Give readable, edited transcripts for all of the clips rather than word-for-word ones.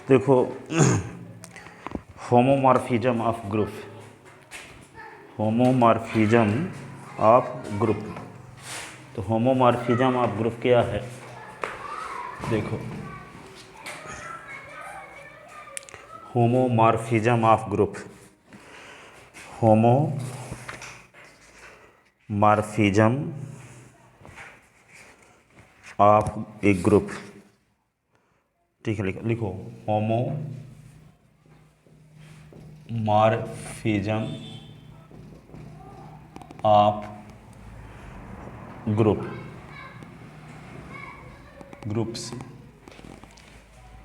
देखो, homomorphism of group, homomorphism of group. तो homomorphism of group क्या है? देखो, homomorphism of group, homomorphism of A group. ठीक है, लिखो homomorphism of groups,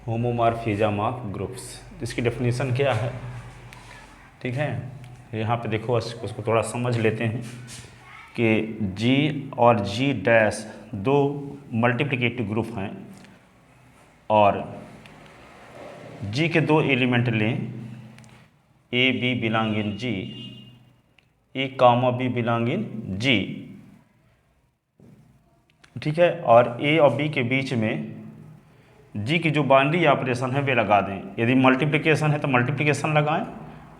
homomorphism of groups. इसकी डेफिनेशन क्या है? ठीक है, यहाँ पे देखो, उसको थोड़ा समझ लेते हैं कि G और G डैश दो मल्टीप्लिकेटिव ग्रुप हैं और G के दो एलिमेंट लें, A B belong in G, A comma B belong in G। ठीक है, और A और B के बीच में G की जो बाइनरी ऑपरेशन है वे लगा दें। यदि मल्टीप्लिकेशन है तो मल्टीप्लिकेशन लगाएं,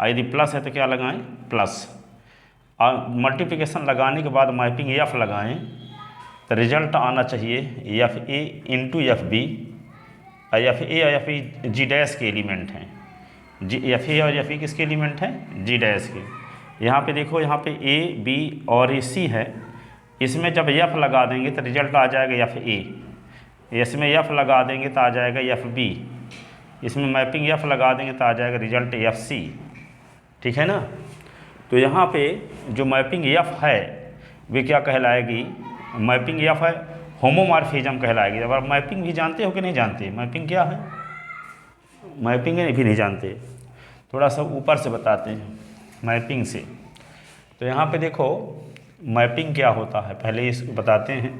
और यदि प्लस है तो क्या लगाएं? प्लस। और मल्टीप्लिकेशन लगाने के बाद मैपिंग एफ लगाएं तो रिजल्ट आना चाहिए F A into F B. F A और एफ ई जी डैश के एलिमेंट हैं। जी एफ ए और एफ ई किसके एलिमेंट हैं? जी डैश के। यहाँ पे देखो, यहाँ पे ए बी और ये सी है, इसमें जब एफ लगा देंगे तो रिजल्ट आ जाएगा एफ ए, इसमें एफ लगा देंगे तो आ जाएगा एफ बी, इसमें मैपिंग एफ लगा देंगे तो आ जाएगा रिजल्ट एफ सी। ठीक है ना? तो यहाँ पे जो मैपिंग एफ है वे क्या कहलाएगी? मैपिंग एफ है होमोमॉर्फिज्म कहलाएगी। अब आप मैपिंग भी जानते हो कि नहीं जानते? मैपिंग क्या है? मैपिंग भी नहीं जानते, थोड़ा सा ऊपर से बताते हैं मैपिंग से। तो यहाँ पे देखो, मैपिंग क्या होता है पहले इसको बताते हैं।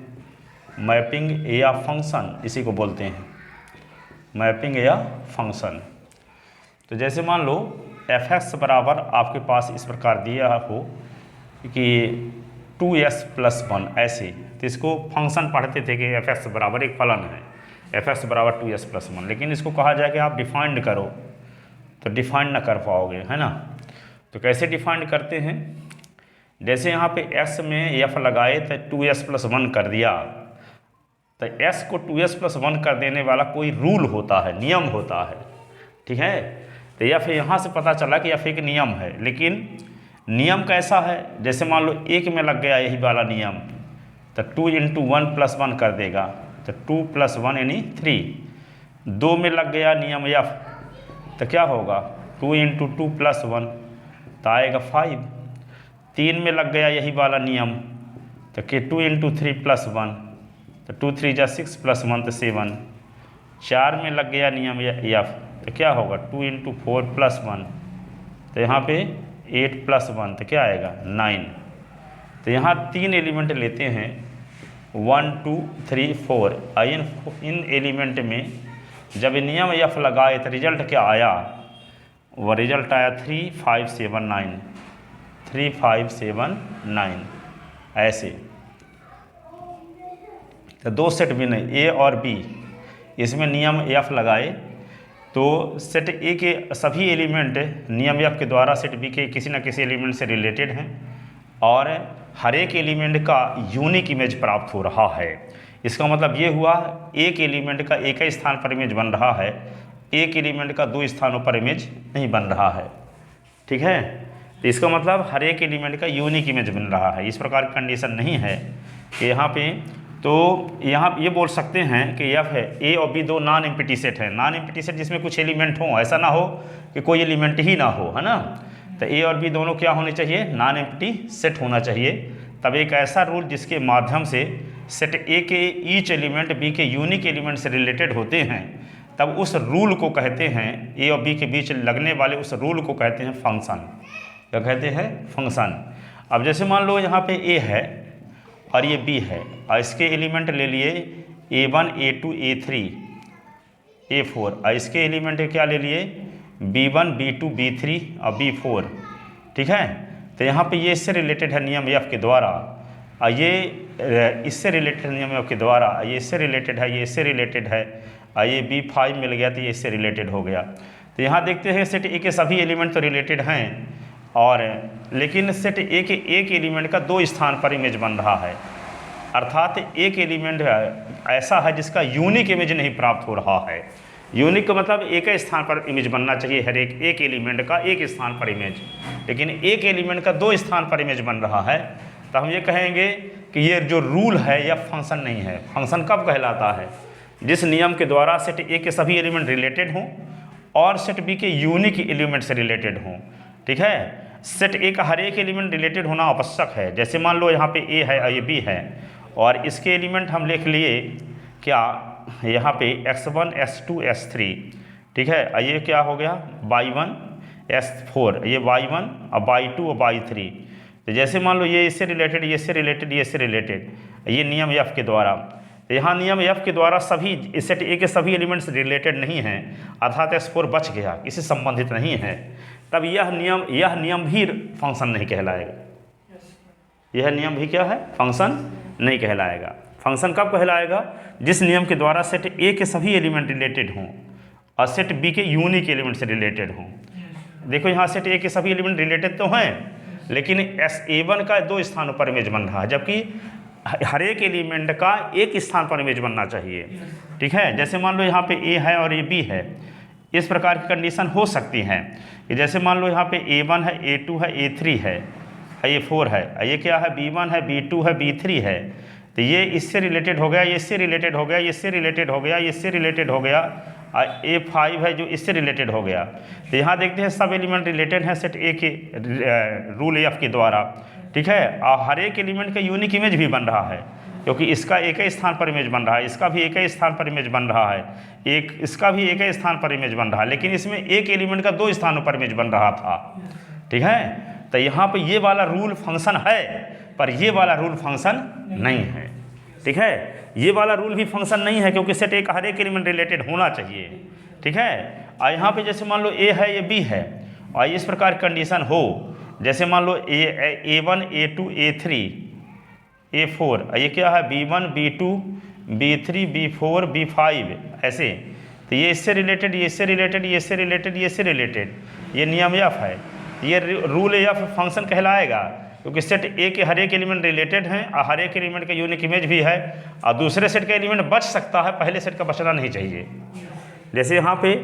मैपिंग या फंक्शन इसी को बोलते हैं, मैपिंग या फंक्शन। तो जैसे मान लो एफ एक्स बराबर आपके पास इस प्रकार दिया हो कि 2s+1 ऐसे, तो इसको फंक्शन पढ़ते थे कि एफ एक्स बराबर एक फलन है, एफ एक्स बराबर 2s+1। लेकिन इसको कहा जाए कि आप डिफाइंड करो, तो डिफाइंड ना कर पाओगे, है ना? तो कैसे डिफाइंड करते हैं? जैसे यहाँ पे s में f लगाए तो 2s+1 कर दिया, तो s को 2s+1 कर देने वाला कोई रूल होता है, नियम होता है। ठीक है, तो f यहाँ से पता चला कि f एक नियम है। लेकिन नियम कैसा है? जैसे मान लो एक में लग गया यही वाला नियम, तो 2 × 1+1 कर देगा, तो 2 + 1 यानी 3। 2 में लग गया नियम f, तो क्या होगा? 2 × 2 + 1 तो आएगा 5। 3 में लग गया यही वाला नियम, तो कि 2 × 3 + 1, तो 2 3 × 6 + 1 तो 7। 4 में लग गया नियम एफ, तो क्या होगा? 2 × 4 + 1, तो यहाँ पे 8 + 1 तो क्या आएगा? 9। तो यहाँ 3 एलिमेंट लेते हैं, 1 2 3 4। इन एलिमेंट में जब नियम एफ लगाए तो रिजल्ट क्या आया? वह रिजल्ट आया 3 5 7 9, 3 5 7 9 ऐसे। तो दो सेट भी नहीं, ए और बी, इसमें नियम एफ लगाए तो सेट ए के सभी एलिमेंट नियम एफ के द्वारा सेट बी के किसी न किसी एलिमेंट से रिलेटेड हैं और हर एक एलिमेंट का यूनिक इमेज प्राप्त हो रहा है। इसका मतलब ये हुआ एक एलिमेंट का एक ही स्थान पर इमेज बन रहा है, एक एलिमेंट का दो स्थानों पर इमेज नहीं बन रहा है। ठीक है, तो इसका मतलब हर एक एलिमेंट का यूनिक इमेज बन रहा है। इस प्रकार की कंडीशन नहीं है कि यहाँ पे, तो यहाँ ये बोल सकते हैं कि एफ है ए और बी दो नॉन एम्प्टी सेट है। नॉन एम्प्टी सेट जिसमें कुछ एलिमेंट हो, ऐसा ना हो कि कोई एलिमेंट ही ना हो, है ना? तो ए और बी दोनों क्या होने चाहिए? नॉन एम्प्टी सेट होना चाहिए। तब एक ऐसा रूल जिसके माध्यम से सेट ए के ईच एलिमेंट बी के यूनिक एलिमेंट से रिलेटेड होते हैं, तब उस रूल को कहते हैं, ए और बी के बीच लगने वाले उस रूल को कहते हैं फंक्शन। क्या कहते हैं? फंक्शन। अब जैसे मान लो यहाँ पे ए है और ये बी है, और इसके एलिमेंट ले लिए a1 a2 a3 a4, और इसके एलिमेंट क्या ले लिए? b1 b2 b3 और b4। ठीक है, तो यहाँ पे ये इससे रिलेटेड है नियम एफ के द्वारा, और ये इससे रिलेटेड नियम एफ के द्वारा, ये इससे रिलेटेड है, ये इससे रिलेटेड है, ये B5 मिल गया तो ये इससे रिलेटेड हो गया। तो यहाँ देखते हैं सेट ए के सभी एलिमेंट तो रिलेटेड हैं, और लेकिन सेट ए के एक एलिमेंट का 2 स्थान पर इमेज बन रहा है, अर्थात एक एलिमेंट ऐसा है जिसका यूनिक इमेज नहीं प्राप्त हो रहा है। यूनिक का मतलब एक ही स्थान पर इमेज बनना चाहिए, हर एक एलिमेंट का एक स्थान पर इमेज, लेकिन एक एलिमेंट का 2 स्थान पर इमेज बन रहा है। तो हम ये कहेंगे कि ये जो रूल है यह फंक्शन नहीं है। फंक्शन कब कहलाता है? जिस नियम के द्वारा सेट ए के सभी एलिमेंट रिलेटेड हों और सेट बी के यूनिक एलिमेंट से रिलेटेड हों। ठीक है, सेट ए का हर एक एलिमेंट रिलेटेड होना आवश्यक है। जैसे मान लो यहाँ पे ए है और ये बी है, और इसके एलिमेंट हम लिख लिए क्या, यहाँ पे x1 x2 x3। ठीक है, ये क्या हो गया y1 x4, ये y1 और y2 और y3। तो जैसे मान लो ये इससे रिलेटेड, ये इससे रिलेटेड, ये इससे रिलेटेड, ये नियम एफ के द्वारा। तो यहाँ नियम एफ के द्वारा सभी सेट ए के सभी एलिमेंट्स रिलेटेड नहीं हैं, अर्थात x4 बच गया, किसी संबंधित नहीं है, तब यह नियम भी फंक्शन नहीं कहलाएगा। यह नियम भी क्या है? फंक्शन नहीं कहलाएगा। फंक्शन कब कहलाएगा? जिस नियम के द्वारा सेट ए के सभी एलिमेंट रिलेटेड हों और सेट बी के यूनिक एलिमेंट से रिलेटेड हों। देखो यहाँ सेट ए के सभी एलिमेंट रिलेटेड तो हैं, लेकिन A1 का 2 स्थानों पर इमेज बन रहा है, जबकि हर एक एलिमेंट का एक स्थान पर इमेज बनना चाहिए। ठीक है, जैसे मान लो यहाँ पे ए है और ये बी है, इस प्रकार की कंडीशन हो सकती हैं कि जैसे मान लो यहाँ पे A1 है, A2 है, A3 है, A4 है, ये क्या है B1 है, B2 है, B3 है। तो ये इससे रिलेटेड हो गया, ये इससे रिलेटेड हो गया, ये इससे रिलेटेड हो गया, ये इससे रिलेटेड हो गया, और A5 है जो इससे रिलेटेड हो गया। तो यहाँ देखते हैं सब एलिमेंट रिलेटेड हैं सेट ए के रूल एफ के द्वारा। ठीक है, और हर एक एलिमेंट का यूनिक इमेज भी बन रहा है, क्योंकि इसका एक ही स्थान पर इमेज बन रहा है, इसका भी एक ही स्थान पर इमेज बन रहा है, इसका भी एक ही स्थान पर इमेज बन रहा है, लेकिन इसमें एक एलिमेंट का 2 स्थानों पर इमेज बन रहा था। ठीक है, तो यहाँ पर ये वाला रूल फंक्शन है, पर ये वाला रूल फंक्शन नहीं है। ठीक है, ये वाला रूल भी फंक्शन नहीं है, क्योंकि सेट ए का हर एक एलिमेंट रिलेटेड होना चाहिए। ठीक है, और यहाँ पे जैसे मान लो ए है, ये बी है, और इस प्रकार कंडीशन हो, जैसे मान लो A1 A2 A3 A4, ये क्या है B1 B2 B3 B4 B5 ऐसे। तो ये इससे रिलेटेड, ये इससे रिलेटेड, ये इससे रिलेटेड, ये इससे रिलेटेड, ये नियम एफ है, ये रूल एफ फंक्शन कहलाएगा, क्योंकि सेट ए के हर एक एलिमेंट रिलेटेड हैं और हर एक एलिमेंट का यूनिक इमेज भी है, और दूसरे सेट का एलिमेंट बच सकता है, पहले सेट का बचना नहीं चाहिए। जैसे यहाँ पे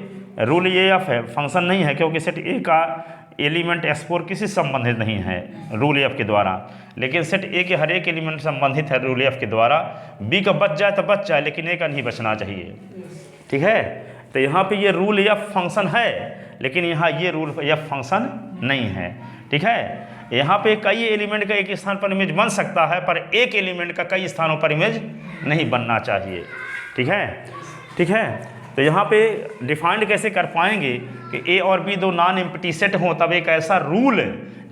रूल ये एफ है, फंक्शन नहीं है, क्योंकि सेट ए का एलिमेंट x4 किसी से संबंधित नहीं है रूल एफ के द्वारा, लेकिन सेट ए के हर एक एलिमेंट संबंधित है रूल एफ के द्वारा। बी का बच जाए तो बच जाए, लेकिन ए का नहीं बचना चाहिए। ठीक है, तो यहाँ पे ये रूल एफ फंक्शन है, लेकिन यहाँ ये रूल एफ फंक्शन नहीं है। ठीक है, यहाँ पे कई एलिमेंट का एक स्थान पर इमेज बन सकता है, पर एक एलिमेंट का कई स्थानों पर इमेज नहीं बनना चाहिए। ठीक है, ठीक है, तो यहाँ पे डिफाइंड कैसे कर पाएंगे कि ए और बी 2 नॉन एम्प्टी सेट हों, तब एक ऐसा रूल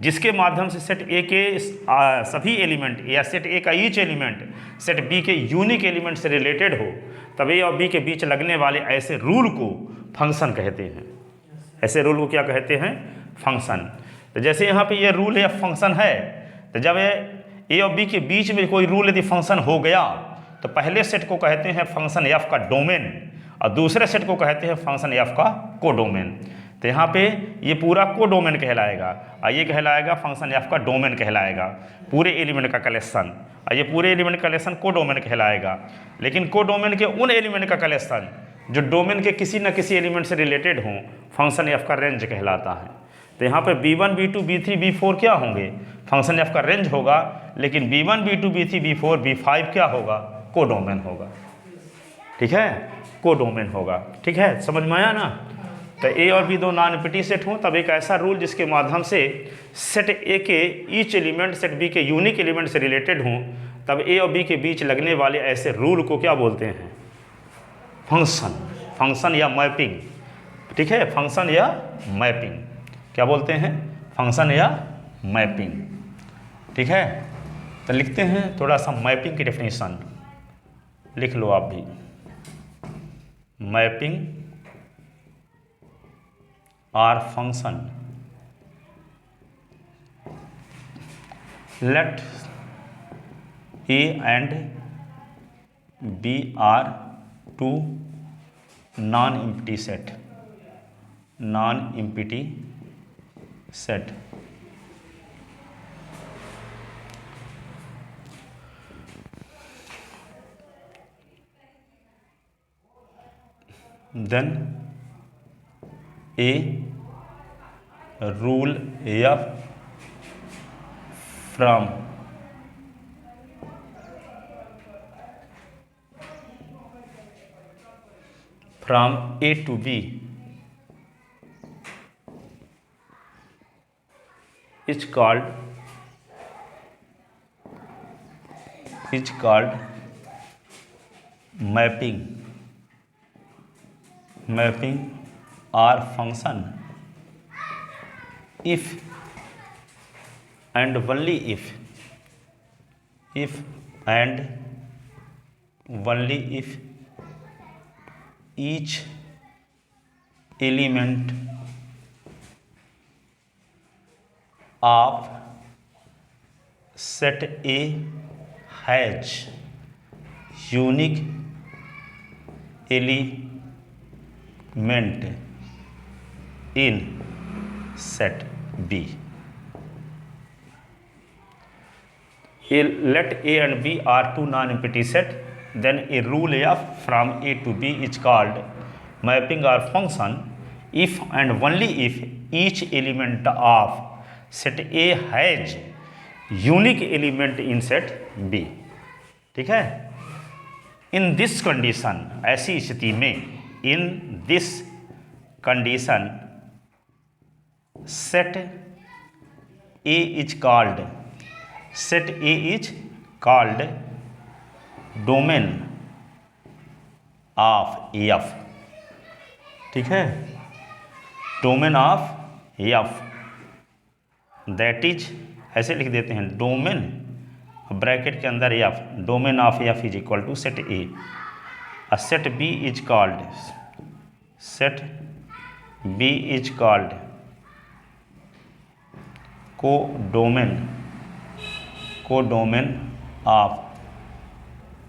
जिसके माध्यम से सेट ए के सभी एलिमेंट या सेट ए का ईच एलिमेंट सेट बी के यूनिक एलिमेंट से रिलेटेड हो, तब ए और बी के बीच लगने वाले ऐसे रूल को फंक्शन कहते हैं। ऐसे रूल को क्या कहते हैं? फंक्शन। तो जैसे यहाँ पे ये रूल या फंक्शन है, तो जब ए और बी के बीच में कोई रूल यदि फंक्शन हो गया, तो पहले सेट को कहते हैं फंक्शन एफ का डोमेन, और दूसरे सेट को कहते हैं फंक्शन एफ का कोडोमेन। तो यहाँ पे ये पूरा कोडोमेन कहलाएगा, और ये कहलाएगा फंक्शन एफ का डोमेन कहलाएगा, पूरे एलिमेंट का कलेक्शन, और ये पूरे एलिमेंट का कलेक्शन कोडोमेन कहलाएगा। लेकिन कोडोमेन के उन एलिमेंट का कलेक्शन जो डोमेन के किसी न किसी एलिमेंट से रिलेटेड हों, फंक्शन एफ का रेंज कहलाता है। तो यहाँ पे B1 B2 B3 B4 क्या होंगे? फंक्शन एफ का रेंज होगा, लेकिन B1 B2 B3 B4 B5 क्या होगा? कोडोमेन होगा। ठीक है, कोडोमेन होगा। ठीक है, समझ में आया ना? तो ए और बी 2 नॉन एम्प्टी सेट हों, तब एक ऐसा रूल जिसके माध्यम से सेट ए के ईच एलिमेंट सेट बी के यूनिक एलिमेंट से रिलेटेड हों, तब ए और बी के बीच लगने वाले ऐसे रूल को क्या बोलते हैं? फंक्शन। फंक्शन या मैपिंग। ठीक है, फंक्शन या मैपिंग क्या बोलते हैं? फंक्शन या मैपिंग। ठीक है, तो लिखते हैं थोड़ा सा मैपिंग की डेफिनेशन लिख लो आप भी। Mapping are function let A and B are two non empty set, non empty set. Then a rule F from A to B is called mapping or function if and only if and only if each element of set A has unique element in set B. Let A and B are two non-empty set, then a rule F from A to B is called mapping or function if and only if each element of set A has unique element in set B. ठीक है। इन this condition, ऐसी स्थिति में, in this condition set A is called domain of F. ठीक है, domain of F, that is, ऐसे लिख देते हैं, डोमेन ब्रैकेट के अंदर F, domain of F is equal to set A. Set B is called codomain of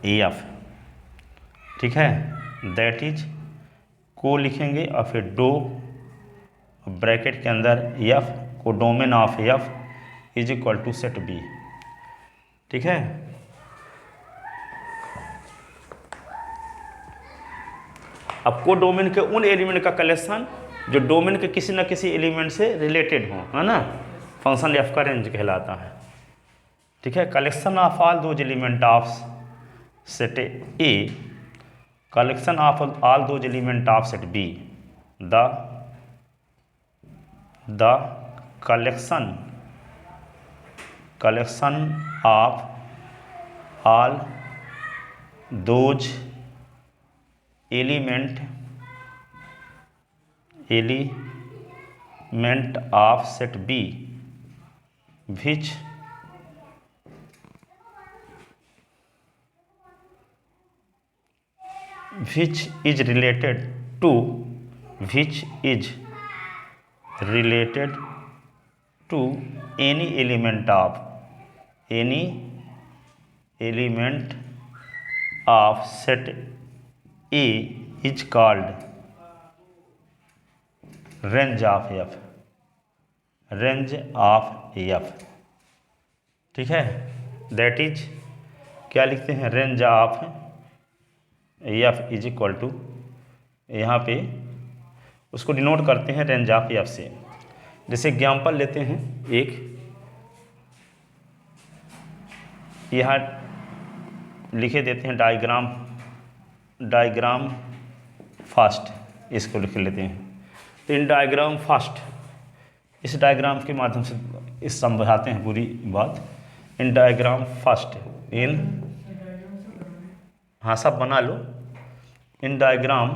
F. ठीक है, दैट इज, को लिखेंगे और फिर डो ब्रैकेट के अंदर F, codomain of F is equal to set B. ठीक है, अब को डोमेन के उन एलिमेंट का कलेक्शन जो डोमेन के किसी न किसी एलिमेंट से रिलेटेड हो, है ना, फंक्शन एफ का रेंज कहलाता है। ठीक है, collection of all those element of set A, collection of all those element of set B, the collection of all those element of set B which is related to any element of set A is called range of F। ठीक है, that is, क्या लिखते हैं, range of F is equal to, यहाँ पे उसको denote करते हैं रेंज ऑफ एफ से। जैसे एग्जाम्पल लेते हैं एक, यहाँ लिखे देते हैं डायग्राम फर्स्ट, इसको लिख लेते हैं। तो इन डायग्राम फर्स्ट, इस डायग्राम के माध्यम से इस समझाते हैं पूरी बात। इन डायग्राम फर्स्ट, हाँ सब बना लो। इन डायग्राम,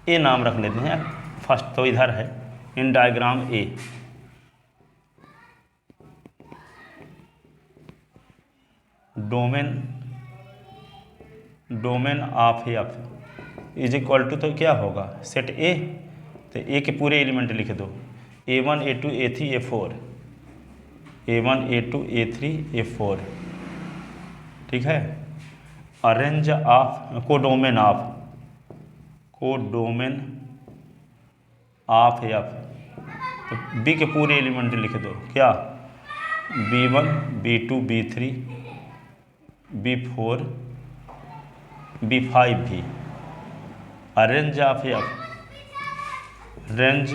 ए नाम रख लेते हैं फर्स्ट, तो इधर है। In diagram A, domain of F is equal to, तो क्या होगा, सेट ए, तो ए के पूरे एलिमेंट लिख दो, A1 A2 A3 A4, A1 A2 A3 A4। ठीक है, range of codomain of F. तो बी के पूरे एलिमेंट लिख दो, क्या B1 B2 B3 B4 B5 भी। Range of F, range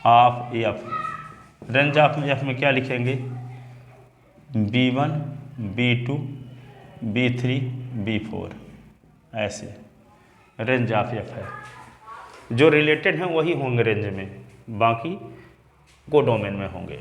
of F, range of F में क्या लिखेंगे, B1 B2 B3 B4, ऐसे रेंज ऑफ एफ है। जो रिलेटेड हैं वही होंगे रेंज में, बाकी कोडोमेन में होंगे।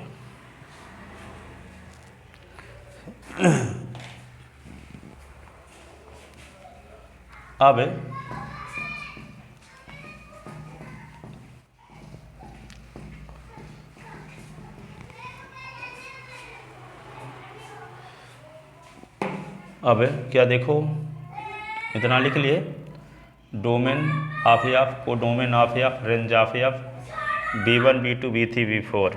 अब क्या देखो, इतना लिख लिए, domain of F, codomain of F, range of F, B1 B2 B3 B4।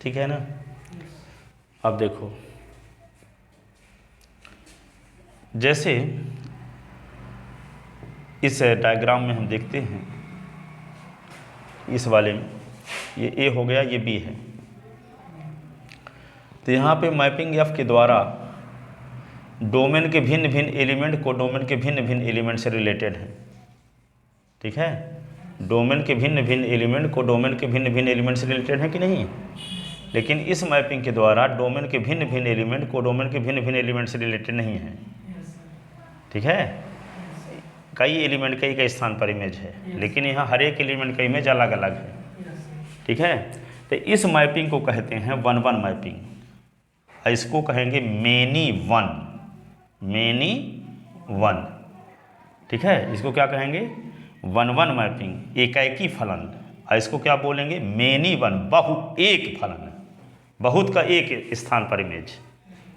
ठीक है ना। अब देखो, जैसे इस डायग्राम में हम देखते हैं, इस वाले में ये A हो गया, ये B है। तो यहाँ पे मैपिंग एफ के द्वारा डोमेन के भिन्न भिन्न एलिमेंट कोडोमेन के भिन्न भिन्न एलिमेंट से रिलेटेड हैं। ठीक है, डोमेन के भिन्न भिन्न एलिमेंट कोडोमेन के भिन्न भिन्न एलिमेंट से रिलेटेड हैं कि नहीं। लेकिन इस मैपिंग के द्वारा डोमेन के भिन्न भिन्न एलिमेंट कोडोमेन के भिन्न भिन्न एलिमेंट से रिलेटेड नहीं है। ठीक है, कई एलिमेंट कई स्थान पर इमेज है, लेकिन यहाँ हर एक एलिमेंट का इमेज अलग अलग है। ठीक है, तो इस मैपिंग को कहते हैं वन वन मैपिंग। इसको कहेंगे मेनी वन। ठीक है, इसको क्या कहेंगे, वन वन मैपिंग, एकाएकी फलन। इसको क्या बोलेंगे, मेनी वन, बहु एक फलन, बहुत का एक स्थान पर इमेज,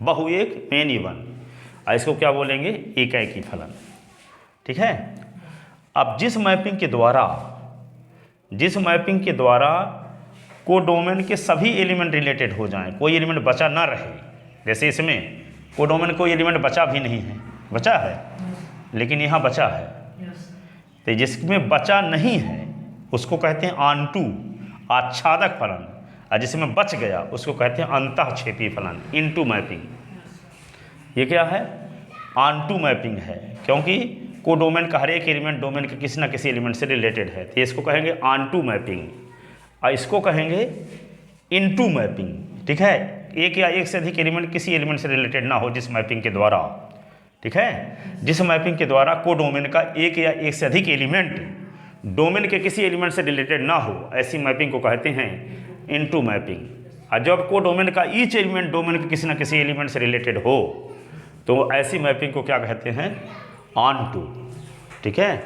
बहु एक, मेनी वन। इसको क्या बोलेंगे, एकाएकी फलन। ठीक है, अब जिस मैपिंग के द्वारा कोडोमेन के सभी एलिमेंट रिलेटेड हो जाएं, कोई एलिमेंट बचा ना रहे। जैसे इसमें कोडोमेन कोई एलिमेंट बचा भी नहीं है, बचा है लेकिन यहाँ बचा है। तो जिसमें बचा नहीं है उसको कहते हैं आंटू, आच्छादक फलन, और जिसमें बच गया उसको कहते हैं अंतःक्षेपी फलन, इनटू मैपिंग। ये क्या है, आंटू मैपिंग है, क्योंकि कोडोमेन का हर एक एलिमेंट डोमेन के किसी न किसी एलिमेंट से रिलेटेड है। तो इसको कहेंगे आंटू मैपिंग, और इसको कहेंगे इनटू मैपिंग। ठीक है, एक या एक से अधिक एलिमेंट किसी एलिमेंट से रिलेटेड ना हो जिस मैपिंग के द्वारा। ठीक है, जिस मैपिंग के द्वारा कोडोमेन का एक या एक से अधिक एलिमेंट डोमेन के किसी एलिमेंट से रिलेटेड ना हो, ऐसी मैपिंग को कहते हैं इनटू मैपिंग। और जब कोडोमेन का ईच एलिमेंट डोमेन के किसी न किसी एलिमेंट से रिलेटेड हो तो ऐसी मैपिंग को क्या कहते हैं, ऑनटू। ठीक है,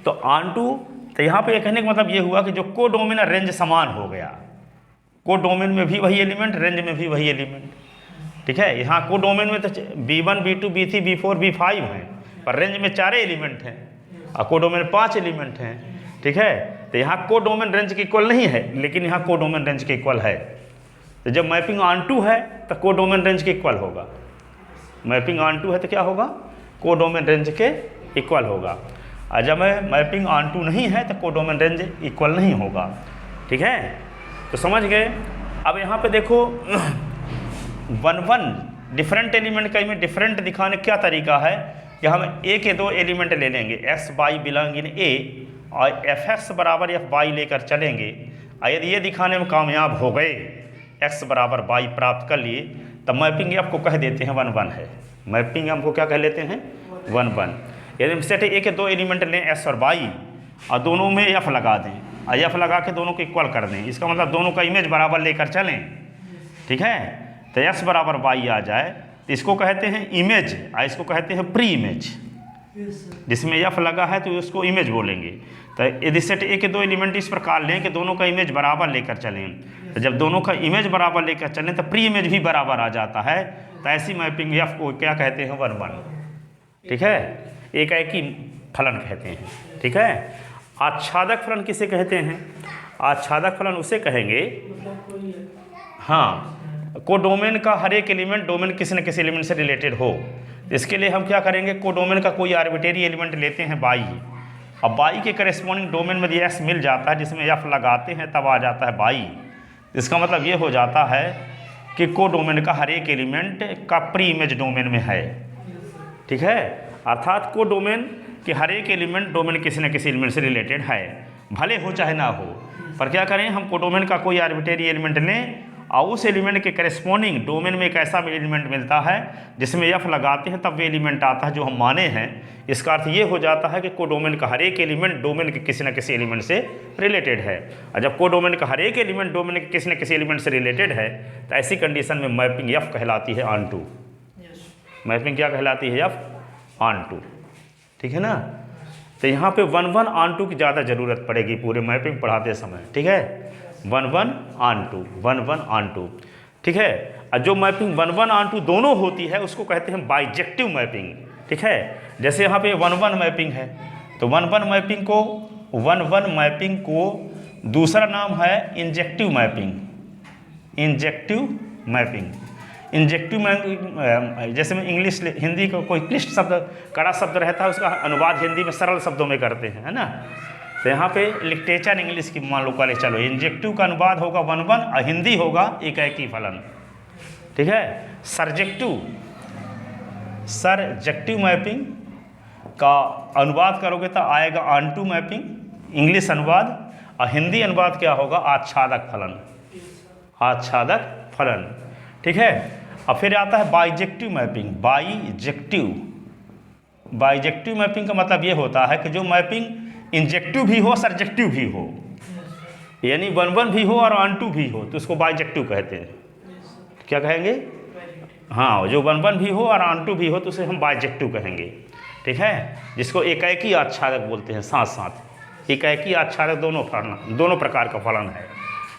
तो ऑनटू, तो यहाँ पे कहने का मतलब ये हुआ कि जो कोडोमेन और रेंज समान हो गया, कोडोमेन में भी वही एलिमेंट, रेंज में भी वही एलिमेंट। ठीक है, यहाँ कोडोमेन में तो B1 B2 B3 B4 B5 हैं, पर रेंज में 4 एलिमेंट हैं और कोडोमेन 5 एलिमेंट हैं। ठीक है, तो यहाँ कोडोमेन रेंज के इक्वल नहीं है, लेकिन यहाँ कोडोमेन रेंज के इक्वल है। तो जब मैपिंग ऑनटू है तो कोडोमेन रेंज के इक्वल होगा। मैपिंग ऑनटू है तो क्या होगा, कोडोमेन रेंज के इक्वल होगा। और जब मैपिंग ऑनटू नहीं है तो कोडोमेन रेंज इक्वल नहीं होगा। ठीक है, तो समझ गए। अब यहाँ पे देखो, वन वन डिफरेंट एलिमेंट का में डिफरेंट दिखाने क्या तरीका है कि हम ए के दो एलिमेंट ले लेंगे, एक्स बाई बिलोंग इन ए, और एफ एक्स बराबर एफ बाई लेकर चलेंगे। और यदि ये दिखाने में कामयाब हो गए, एक्स बराबर बाई प्राप्त कर लिए, तब मैपिंग एफ को कह देते हैं वन वन है। मैपिंग एफ को क्या कह लेते हैं, वन वन। यदि हम सेट ए के दो एलिमेंट लें एक्स और बाई, और दोनों में एफ लगा दें, और एफ लगा के दोनों को इक्वल कर दें, इसका मतलब दोनों का इमेज बराबर लेकर चलें। ठीक है, तो एक्स बराबर बाई आ जाए तो इसको कहते हैं इमेज, और इसको कहते हैं प्री इमेज। जिसमें एफ लगा है तो उसको इमेज बोलेंगे। तो यदि सेट ए के दो एलिमेंट इस प्रकार लें कि दोनों का इमेज बराबर लेकर चलें, तो जब दोनों का इमेज बराबर लेकर चलें तो प्री इमेज भी बराबर आ जाता है। तो ऐसी मैपिंग एफ को क्या कहते हैं? 1-1। ठीक है, एक ही फलन कहते हैं। ठीक है, आच्छादक फलन किसे कहते हैं? आच्छादक फलन उसे कहेंगे, हाँ, कोडोमेन का हर एक एलिमेंट डोमेन किसी न किसी एलिमेंट से रिलेटेड हो। इसके लिए हम क्या करेंगे? कोडोमेन का कोई आर्बिट्रेरी एलिमेंट लेते हैं बाई, अब बाई के करेस्पॉन्डिंग डोमेन में यदि एस मिल जाता है जिसमें एफ लगाते हैं तब आ जाता है बाई। इसका मतलब ये हो जाता है कि कोडोमेन का हर एक एलिमेंट का प्री इमेज डोमेन में है। ठीक है, अर्थात कोडोमेन के हर एक एलिमेंट डोमेन किसी न किसी एलिमेंट से रिलेटेड है, भले हो चाहे ना हो। पर क्या करें, हम कोडोमेन का कोई आर्बिट्रेरी एलिमेंट लें और उस एलिमेंट के करेस्पॉन्डिंग डोमेन में एक ऐसा एलिमेंट मिलता है जिसमें एफ लगाते हैं तब वे एलिमेंट आता है जो हम माने हैं। इसका अर्थ ये हो जाता है कि कोडोमेन का हर एक एलिमेंट डोमेन के किसी न किसी एलिमेंट से रिलेटेड है। और जब कोडोमेन का हर एक एलिमेंट डोमेन के किसी न किसी एलिमेंट से रिलेटेड है तो ऐसी कंडीशन में मैपिंग एफ कहलाती है ऑन टू। मैपिंग क्या कहलाती है? F onto. ठीक है ना, तो यहाँ पे 1-1 ऑन टू की ज़्यादा ज़रूरत पड़ेगी पूरे मैपिंग पढ़ाते समय। ठीक है, 1-1 ऑन टू, 1-1 ऑन टू। ठीक है, और जो मैपिंग 1-1 ऑन टू दोनों होती है उसको कहते हैं बाइजेक्टिव मैपिंग। ठीक है, जैसे यहाँ पे 1-1 मैपिंग है तो 1-1 मैपिंग को दूसरा नाम है injective mapping. Injective mapping, injective mapping जैसे में इंग्लिश हिंदी को कोई क्लिष्ट शब्द कड़ा शब्द रहता है उसका अनुवाद हिंदी में सरल शब्दों में करते हैं, है ना। तो यहाँ पे लिटरेचर इंग्लिश की मान लो कॉलेज, चलो इंजेक्टिव का अनुवाद होगा 1-1 और हिंदी होगा एकाएकी फलन। ठीक है, सरजेक्टिव मैपिंग का अनुवाद करोगे तो आएगा ऑन टू मैपिंग, इंग्लिश अनुवाद, और हिंदी अनुवाद क्या होगा? आच्छादक फलन, आच्छादक फलन। ठीक है, और फिर आता है बाइजेक्टिव मैपिंग। बाइजेक्टिव मैपिंग का मतलब ये होता है कि जो मैपिंग इंजेक्टिव भी हो सरजेक्टिव भी हो, यानी 1-1 भी हो और ऑन टू भी हो तो उसको बाइजेक्टिव कहते हैं। क्या कहेंगे? हाँ, जो 1-1 भी हो और ऑन टू भी हो तो उसे हम बाइजेक्टिव कहेंगे। ठीक है, जिसको एकाएकी आच्छादक बोलते हैं। साथ साथ एकाएकी आच्छादक दोनों प्रकार का फलन है।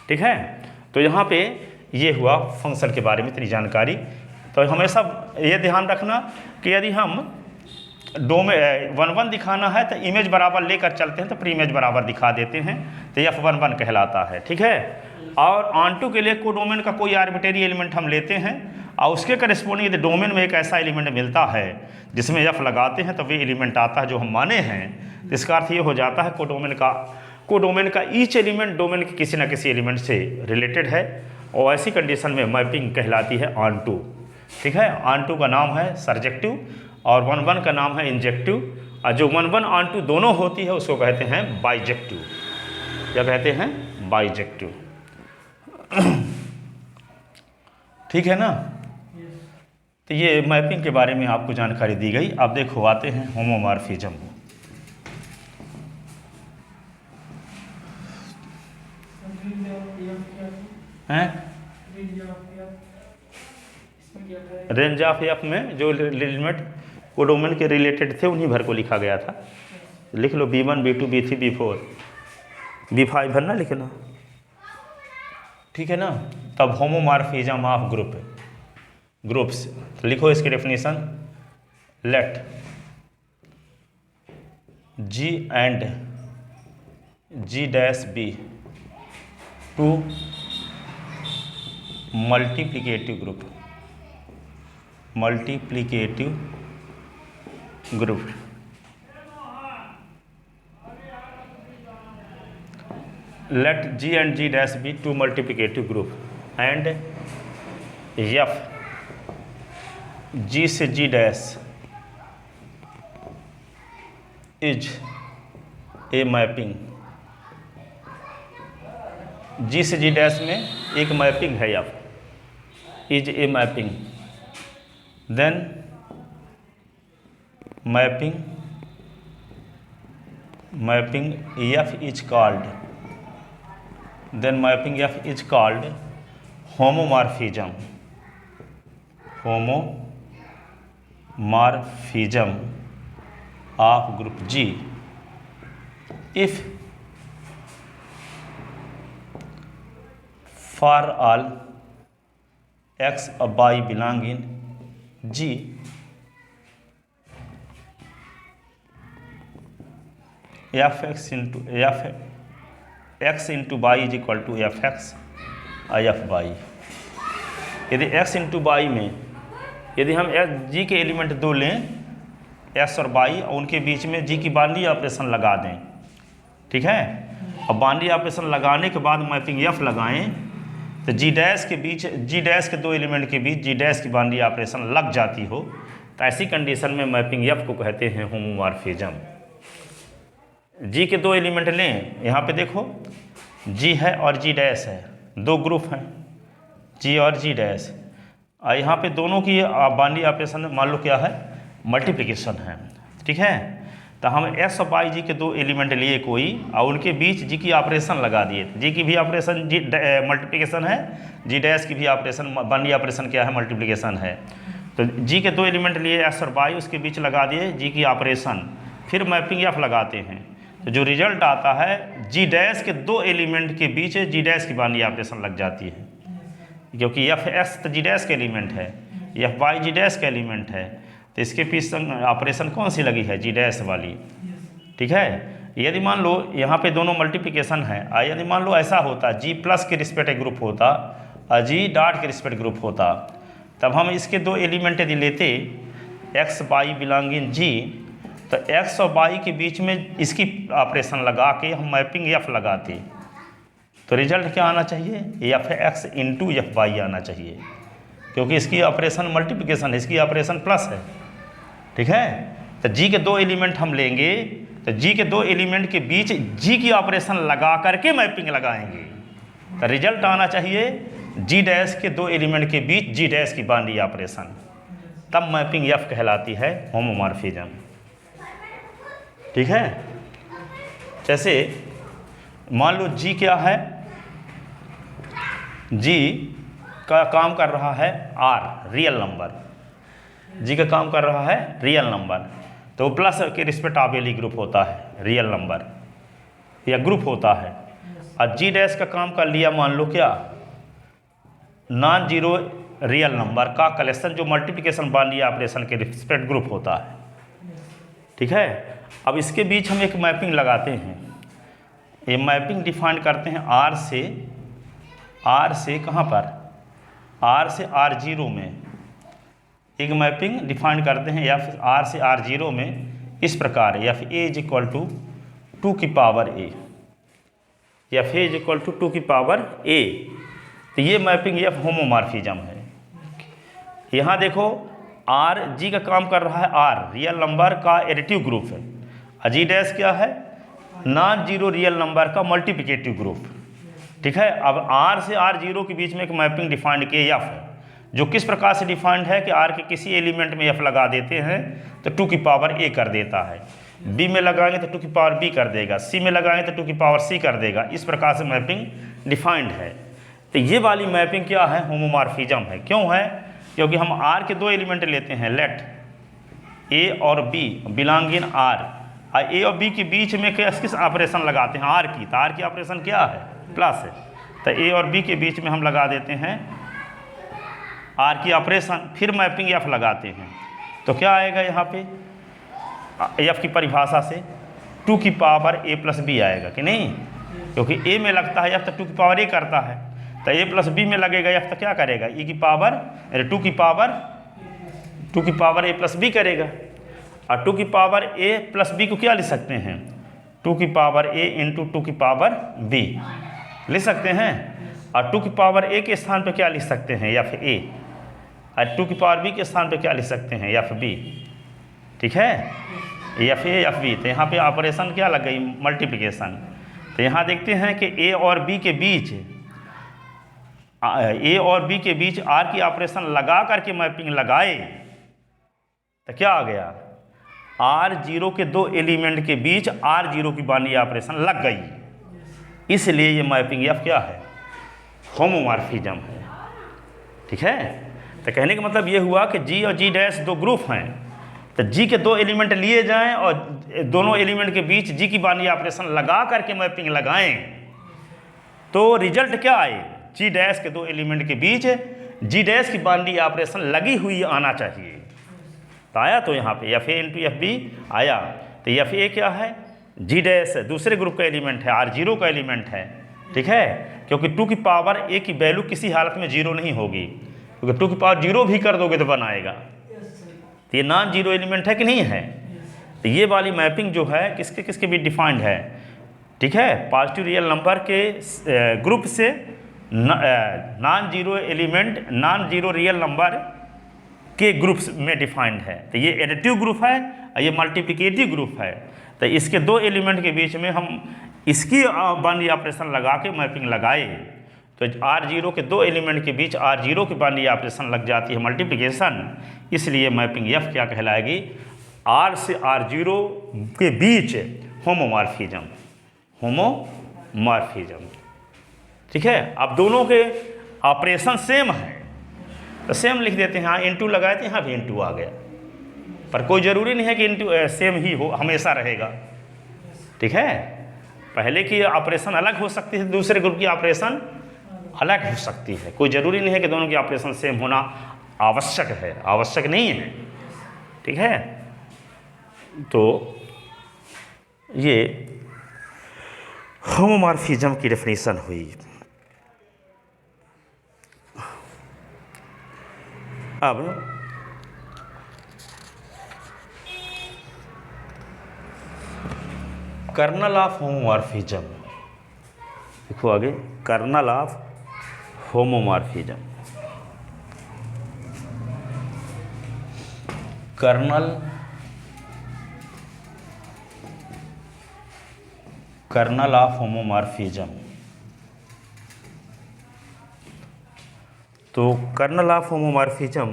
ठीक है, तो यहाँ पे ये हुआ फंक्शन के बारे में इतनी जानकारी। तो हमेशा ये ध्यान रखना कि यदि हम 1-1 दिखाना है तो इमेज बराबर लेकर चलते हैं तो प्री इमेज बराबर दिखा देते हैं, तो F1-1 कहलाता है। ठीक है, और ऑन टू के लिए कोडोमेन का कोई आर्बिट्रेरी एलिमेंट हम लेते हैं और उसके करेस्पॉन्डिंग यदि डोमेन में एक ऐसा एलिमेंट मिलता है जिसमें F लगाते हैं तो वे एलिमेंट आता है जो हम माने हैं। इसका अर्थ ये हो जाता है कोडोमेन का ईच एलिमेंट डोमेन के किसी न किसी एलिमेंट से रिलेटेड है, और ऐसी कंडीशन में मैपिंग कहलाती है ऑन टू। ठीक है, ऑन टू का नाम है सरजेक्टिव और 1-1 का नाम है इंजेक्टिव, और जो 1-1 ऑन टू दोनों होती है उसको कहते हैं बाइजेक्टिव। क्या कहते हैं? बाइजेक्टिव। ठीक है ना, तो ये मैपिंग के बारे में आपको जानकारी दी गई। अब देखो आते हैं होमोमॉर्फिज्म। रेंज ऑफ एफ में जो एलिमेंट कोडोमेन के रिलेटेड थे उन्हीं भर को लिखा गया था। लिख लो B1 B2 B3 B4 B5 भर ना लिखना। ठीक है ना, तब होमोमॉर्फिज्म ऑफ ग्रुप्स तो लिखो इसकी definition. Let G and G dash be two multiplicative group. Let G and G dash be two multiplicative group and F G से G dash is a mapping। G से G dash में एक mapping है F is a mapping, then mapping F is called homomorphism of group G if for all X और Y belong in G F X into Y is equal to F X और F Y. यदि X into Y में यदि हम जी के element दो लें x और वाई और उनके बीच में जी की बाउंड्री ऑपरेशन लगा दें, ठीक है, और बाउंड्री ऑपरेशन लगाने के बाद मैपिंग एफ लगाएं तो जी डैश के बीच जी डैश के दो एलिमेंट के बीच जी डैश की बाउंड्री ऑपरेशन लग जाती हो तो ऐसी कंडीशन में मैपिंग एफ को कहते हैं होमोमॉर्फिज्म। जी के दो एलिमेंट लें, यहाँ पे देखो जी है और जी डैश है, दो ग्रुप हैं जी और जी डैश, और यहाँ पे दोनों की बाउंड्री ऑपरेशन मान लो क्या है मल्टीप्लिकेशन है, ठीक है। तो हम एक्स और वाई जी के दो एलिमेंट लिए कोई और उनके बीच जी की ऑपरेशन लगा दिए, जी की भी ऑपरेशन जी मल्टीप्लिकेशन है, जी डैश की भी ऑपरेशन बाउंड्री ऑपरेशन क्या है मल्टीप्लिकेशन है। तो जी के दो एलिमेंट लिए एक्स और वाई उसके बीच लगा दिए जी की ऑपरेशन, फिर मैपिंग एफ लगाते हैं तो जो रिजल्ट आता है जी डैश के दो एलिमेंट के बीच जी डैश की बाउंड्री ऑपरेशन लग जाती है, क्योंकि एफ एक्स तो जी डैश का एलिमेंट है, एफ वाई जी डैश का एलिमेंट है, तो इसके पीछे ऑपरेशन कौन सी लगी है जी डैश वाली, ठीक है। यदि मान लो यहाँ पे दोनों मल्टीप्लिकेशन है और यदि मान लो ऐसा होता जी प्लस के रिस्पेक्ट एक ग्रुप होता और जी डॉट के रिस्पेक्ट ग्रुप होता, तब हम इसके दो एलिमेंट यदि लेते x Y belong in G तो एक्स और वाई के बीच में इसकी ऑपरेशन लगा के हम मैपिंग एफ लगाते तो रिजल्ट क्या आना चाहिए F X into F Y आना चाहिए, क्योंकि इसकी ऑपरेशन मल्टीप्लिकेशन है, इसकी ऑपरेशन प्लस है, ठीक है। तो जी के दो एलिमेंट हम लेंगे तो जी के दो एलिमेंट के बीच जी की ऑपरेशन लगा करके मैपिंग लगाएंगे तो रिजल्ट आना चाहिए जी डैश के दो एलिमेंट के बीच जी डैश की बाउंड्री ऑपरेशन, तब मैपिंग एफ कहलाती है होमोमॉर्फिज्म, ठीक है। जैसे मान लो जी क्या है, जी का काम कर रहा है आर रियल नंबर, जी का काम कर रहा है रियल नंबर, तो प्लस के रिस्पेक्ट आबेली ग्रुप होता है रियल नंबर या ग्रुप होता है, और जी डैश का काम कर लिया मान लो क्या नॉन जीरो रियल नंबर का कलेक्शन जो मल्टीप्लिकेशन बाउंड्री ऑपरेशन के रिस्पेक्ट ग्रुप होता है, ठीक है। अब इसके बीच हम एक मैपिंग लगाते हैं, ये मैपिंग डिफाइन करते हैं आर से कहाँ पर आर से आर जीरो में एक मैपिंग डिफाइन करते हैं एफ आर से आर जीरो में इस प्रकार F A is equal to 2 की power A, F A is equal to 2 की पावर ए, तो ये मैपिंग एफ होमोमॉर्फिज्म है। यहाँ देखो आर जी का काम कर रहा है आर रियल नंबर का एडिटिव ग्रुप है, जी डैश क्या है नॉन जीरो रियल नंबर का मल्टीप्लिकेटिव ग्रुप, ठीक है। अब आर से आर जीरो के बीच में एक मैपिंग डिफाइंड किया एफ है, जो किस प्रकार से डिफाइंड है कि आर के किसी एलिमेंट में एफ लगा देते हैं तो 2 की पावर ए कर देता है, बी में लगाएंगे तो 2 की पावर बी कर देगा, सी में लगाएंगे तो 2 की पावर सी कर देगा, इस प्रकार से मैपिंग डिफाइंड है। तो ये वाली मैपिंग क्या है होमोमॉर्फिज्म है, क्यों है, क्योंकि हम आर के दो एलिमेंट लेते हैं लेट ए और बी बिलोंग इन आर, और ए और बी के बीच में किस ऑपरेशन लगाते हैं आर की, तो आर की ऑपरेशन क्या है प्लस है, तो ए और बी के बीच में हम लगा देते हैं आर की ऑपरेशन, फिर मैपिंग एफ लगाते हैं तो क्या आएगा यहाँ पे एफ की परिभाषा से 2 की पावर ए प्लस बी आएगा कि नहीं, क्योंकि ए में लगता है एफ तो 2 की पावर ए करता है, तो ए प्लस बी में लगेगा एफ तो क्या करेगा ई की पावर 2 की पावर ए प्लस बी करेगा, और 2 की पावर ए प्लस बी को क्या लिख सकते हैं 2 की पावर ए इंटू 2 की पावर बी लिख सकते हैं, और 2 की पावर ए के स्थान पे क्या लिख सकते हैं एफ ए, और 2 की पावर बी के स्थान पे क्या लिख सकते हैं एफ बी, ठीक है, एफ ए एफ बी। तो यहाँ पे ऑपरेशन क्या लग गई मल्टीप्लिकेशन। तो यहाँ देखते हैं कि ए और बी के बीच आर की ऑपरेशन लगा करके मैपिंग लगाए तो क्या आ गया आर जीरो के दो एलिमेंट के बीच आर जीरो की बाउंड्री ऑपरेशन लग गई, इसलिए ये मैपिंग एफ क्या है होमोमॉर्फिज्म है, ठीक है। तो कहने का मतलब ये हुआ कि जी और जी डैश दो ग्रुप हैं, तो जी के दो एलिमेंट लिए जाएं और दोनों एलिमेंट के बीच जी की बाइनरी ऑपरेशन लगा करके मैपिंग लगाएं, तो रिजल्ट क्या आए, जी डैश के दो एलिमेंट के बीच जी डैश की बाइनरी ऑपरेशन लगी हुई आना चाहिए। तो आया, तो यहाँ पे F A into F B आया। तो एफ ए क्या है, जी डैश दूसरे ग्रुप का एलिमेंट है, आर जीरो का एलिमेंट है, ठीक है, क्योंकि 2 की पावर ए की वैल्यू किसी हालत में जीरो नहीं होगी, क्योंकि 2 की पावर जीरो भी कर दोगे तो बनाएगा। तो ये नॉन जीरो एलिमेंट है कि नहीं है। तो ये वाली मैपिंग जो है किसके किसके बीच डिफाइंड है, ठीक है, पॉजिटिव रियल नंबर के ग्रुप से non zero element non zero real number के ग्रुप में डिफाइंड है। तो ये एडिटिव ग्रुप है और ये मल्टीप्लिकेटिव ग्रुप है। तो इसके दो एलिमेंट के बीच में हम इसकी बाइनरी ऑपरेशन लगा के मैपिंग लगाए, तो R0 के दो एलिमेंट के बीच R0 की बाइनरी ऑपरेशन लग जाती है मल्टीप्लिकेशन, इसलिए मैपिंग F क्या कहलाएगी, R से R0 के बीच होमोमॉर्फिज्म, होमोमॉर्फिज्म, ठीक है। अब दोनों के ऑपरेशन सेम है तो सेम लिख देते हैं, हाँ इंटू लगाए थे, यहाँ भी इंटू आ गया, पर कोई ज़रूरी नहीं है कि इंटू सेम ही हो, हमेशा रहेगा, ठीक है। पहले की ऑपरेशन अलग हो सकती है, दूसरे ग्रुप की ऑपरेशन अलग हो सकती है, कोई ज़रूरी नहीं है कि दोनों की ऑपरेशन सेम होना आवश्यक है, आवश्यक नहीं है, ठीक है। तो ये होमोमॉर्फिज्म की डेफिनेशन हुई। अब कर्नल ऑफ होमोमॉर्फिज्म देखो आगे, kernel of homomorphism, kernel of homomorphism. तो कर्नल ऑफ होमोमॉर्फिज्म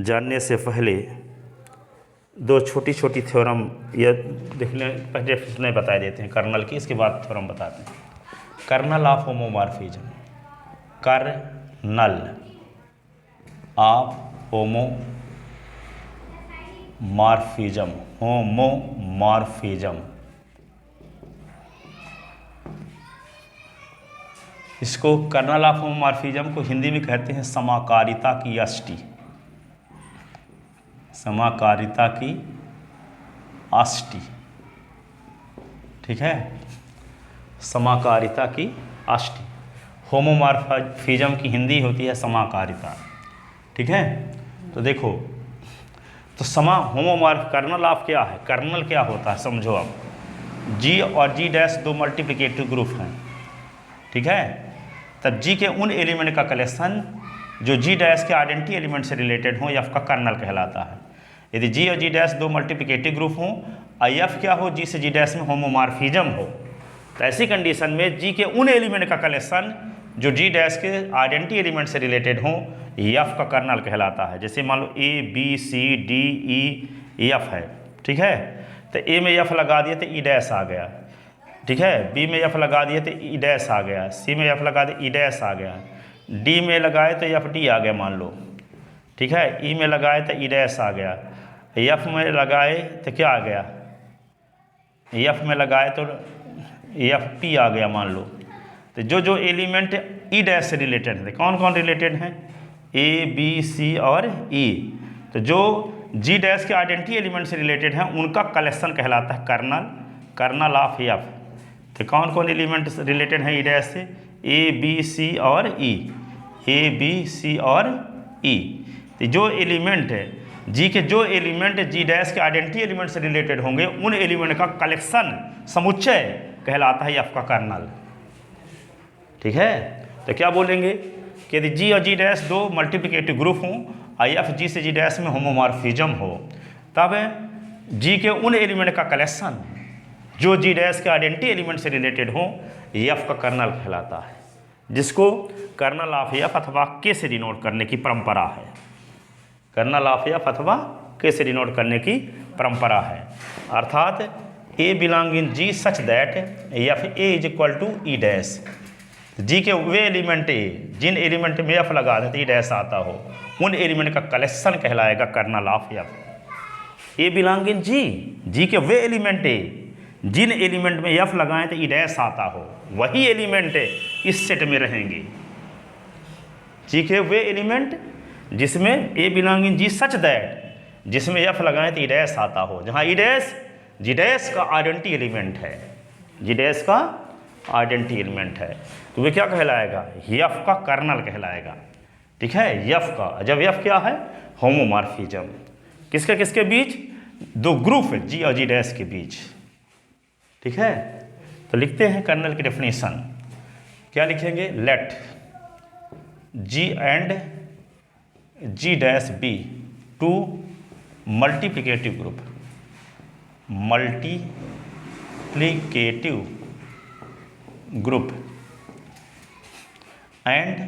जानने से पहले दो छोटी छोटी थ्योरम ये देखने पहले नहीं बता देते हैं कर्नल की, इसके बाद थ्योरम बताते हैं। Kernel of homomorphism, kernel of homomorphism, homomorphism, इसको कर्नल ऑफ होमोमॉर्फिज्म को हिंदी में कहते हैं समाकारिता की अष्टी, समाकारिता की अष्टी, ठीक है, समाकारिता की अष्टी। होमोमॉर्फिज्म की हिंदी होती है समाकारिता, ठीक है। तो देखो, तो होमोमॉर्फ कर्नल ऑफ क्या है, कर्नल क्या होता है समझो। अब जी और जी डैश दो मल्टीप्लिकेटिव ग्रुप हैं, ठीक है, तब जी के उन एलिमेंट का कलेक्शन जो जी डैश के आइडेंटिटी एलिमेंट से रिलेटेड हो, एफ का कर्नल कहलाता है। यदि जी और जी डैश दो मल्टीप्लिकेटिव ग्रुप हों और एफ क्या हो, जी से जी डैश में होमोमॉर्फिज्म हो, तो ऐसी कंडीशन में जी के उन एलिमेंट का कलेक्शन जो जी डैश के आइडेंटिटी एलिमेंट से रिलेटेड हो, एफ का कर्नल कहलाता है। जैसे मान लो A B C D E F है, ठीक है, तो ए में एफ लगा दिए तो ई डैश आ गया, ठीक है, बी में एफ लगा दिए तो ई डैश आ गया, सी में एफ लगा दिए ई डैश आ गया, डी में लगाए तो एफ डी आ गया मान लो, ठीक है, ई में लगाए तो ई डैश आ गया, एफ में लगाए तो क्या आ गया, एफ में लगाए तो एफ पी आ गया मान लो। तो जो जो एलिमेंट ई डैश से रिलेटेड है, कौन कौन रिलेटेड हैं, ए बी सी और ई, तो जो जी डैश के आइडेंटिटी एलिमेंट से रिलेटेड हैं उनका कलेक्शन कहलाता है कर्नल, कर्नल ऑफ एफ। तो कौन कौन एलिमेंट रिलेटेड हैं ई डैश से, ए बी सी और ई, ए बी सी और ई। तो जो एलिमेंट है जी के, जो एलिमेंट जी डैश के आइडेंटिटी एलिमेंट से रिलेटेड होंगे उन एलिमेंट का कलेक्शन समुच्चय कहलाता है एफ का कर्नल, ठीक है। तो क्या बोलेंगे कि यदि जी और जी डैश दो मल्टीप्लिकेटिव ग्रुप हों और एफ जी से जी डैश में होमोमॉर्फिज्म हो, तब जी के उन एलिमेंट का कलेक्शन जो जी डैश के आइडेंटिटी एलिमेंट से रिलेटेड हो, एफ का कर्नल कहलाता है, जिसको कर्नल ऑफ एफ अथवा के से डिनोट करने की परंपरा है। कर्नल ऑफ एफ अथवा के से डिनोट करने की परंपरा है, अर्थात A belong in G such that F A is equal to E dash. G के वे एलिमेंट ए जिन एलिमेंट में एफ लगा देते ई डैश आता हो, उन एलिमेंट का कलेक्शन कहलाएगा kernel of F, A belong in G, G के वे एलिमेंट है जिन एलिमेंट में एफ लगाएं तो ई डैश आता हो, वही एलिमेंट है इस सेट में रहेंगे। जी के वे एलिमेंट जिसमें A belong in G such that जिसमें एफ लगाएं तो ई डैश आता हो, जहाँ ई डैश जी डैश का आइडेंटिटी एलिमेंट है, जी डैश का आइडेंटिटी एलिमेंट है, तो वे क्या कहलाएगा, एफ का कर्नल कहलाएगा। ठीक है, एफ का, जब एफ क्या है, होमोमॉर्फिज्म, किसके किसके बीच, दो ग्रुप है जी और जी डैश के बीच। ठीक है, तो लिखते हैं कर्नल की डेफिनेशन, क्या लिखेंगे, let G and G dash be two multiplicative group, multiplicative group and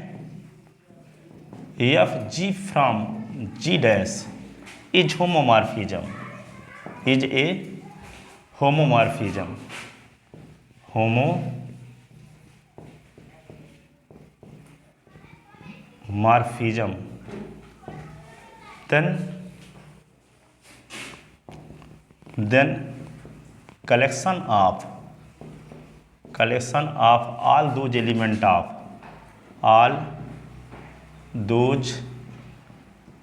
F G from G dash is homomorphism, is a homomorphism, homomorphism, then collection of all those element of all those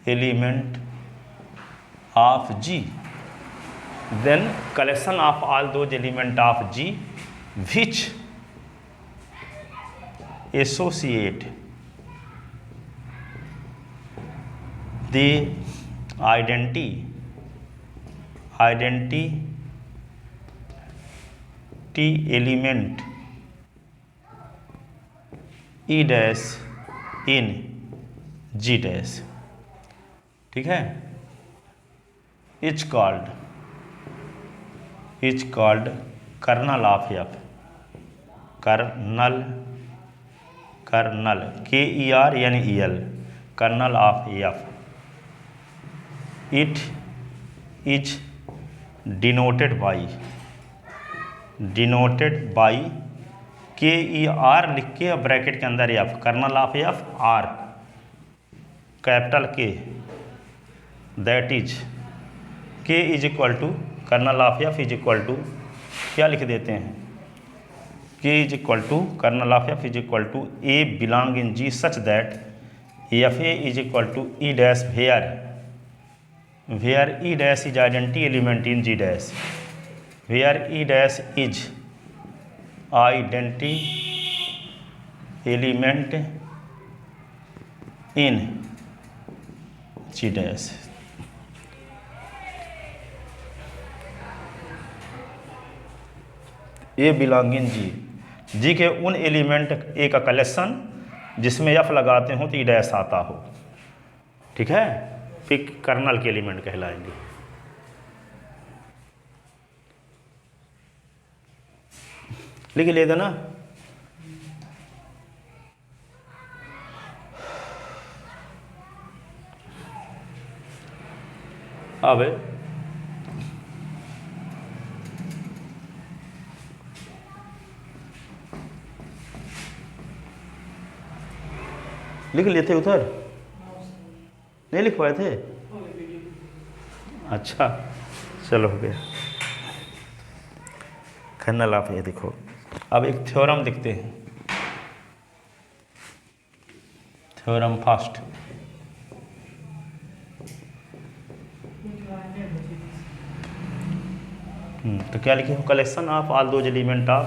element of G, then collection of all those element of G which associate the identity element E dash in G dash, ठीक है, is called kernel of F, kernel KERNEL, kernel of F, it is denoted by KER लिख के bracket के अंदर F, kernel of F R capital K, that is K is equal to kernel of F is equal to, क्या लिख देते हैं, K is equal to kernel of F is equal to A belong in G such that FA is equal to E dash where E dash is identity element in G dash, where E dash is identity element in G dash. A belong in जी के उन element ए का collection जिसमें F लगाते हो तो E dash आता हो, ठीक है, फिर कर्नल के एलिमेंट कहलाएंगे। लिख ले देना, अब लिख लेते उधर, नहीं लिख पाए थे, अच्छा चलो हो गया। कर्नल आप ये देखो, अब एक थ्योरम देखते हैं, थ्योरम फर्स्ट, तो क्या लिखे हो, collection of all those element of,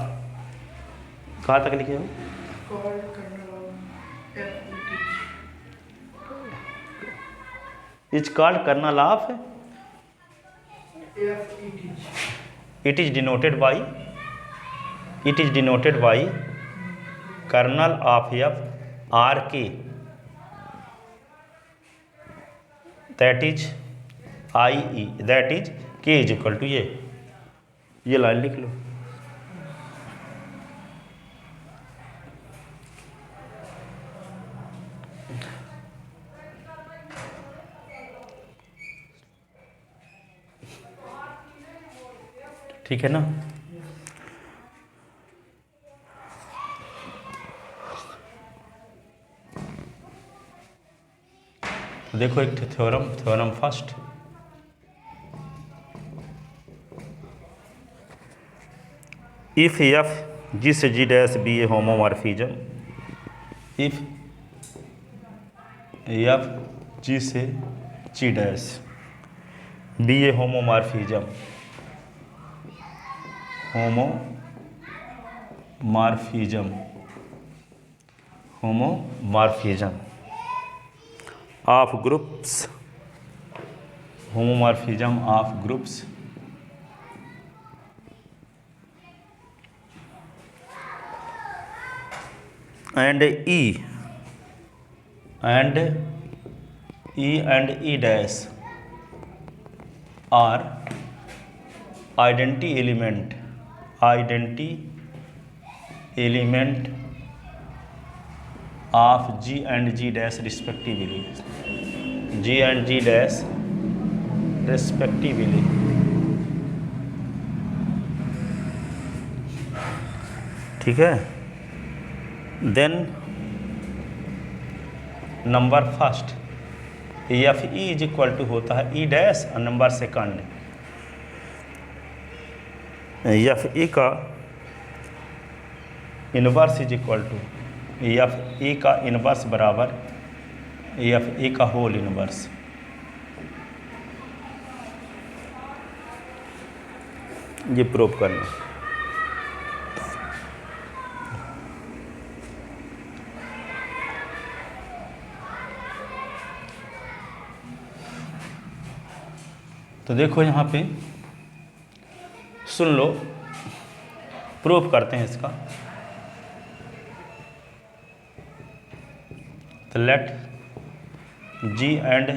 कहाँ तक लिखे हो, is called kernel of it is denoted by kernel of F or K, that is I E, that is K is equal to ये line लिख लो। ठीक है ना, देखो एक theorem first, if F G से G dash be a homomorphism, if F G से G dash be a homomorphism, homomorphism of groups, homomorphism of groups and E dash are identity element of G and G dash respectively, G and G dash respectively. ठीक है। Then number first F E is equal to होता है E dash और number second F E का inverse is equal to F E का inverse बराबर F E का whole inverse. ये प्रूव करना। तो देखो यहाँ पे सुन लो, प्रूफ करते हैं इसका। तो let G and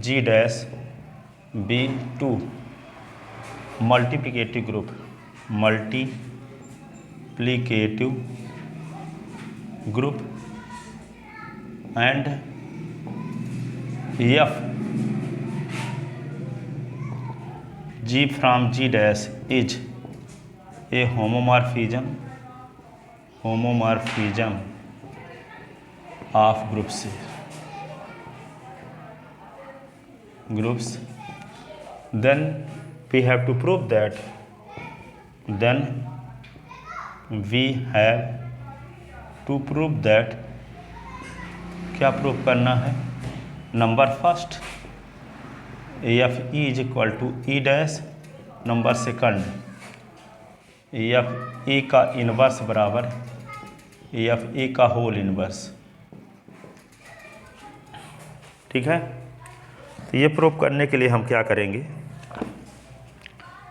G dash be two multiplicative group, and F G from G dash is a homomorphism of groups, then we have to prove that, क्या प्रूव करना है? Number first F E is equal to E dash, number second F E का inverse बराबर F E का whole inverse. ठीक है। तो ये प्रूव करने के लिए हम क्या करेंगे?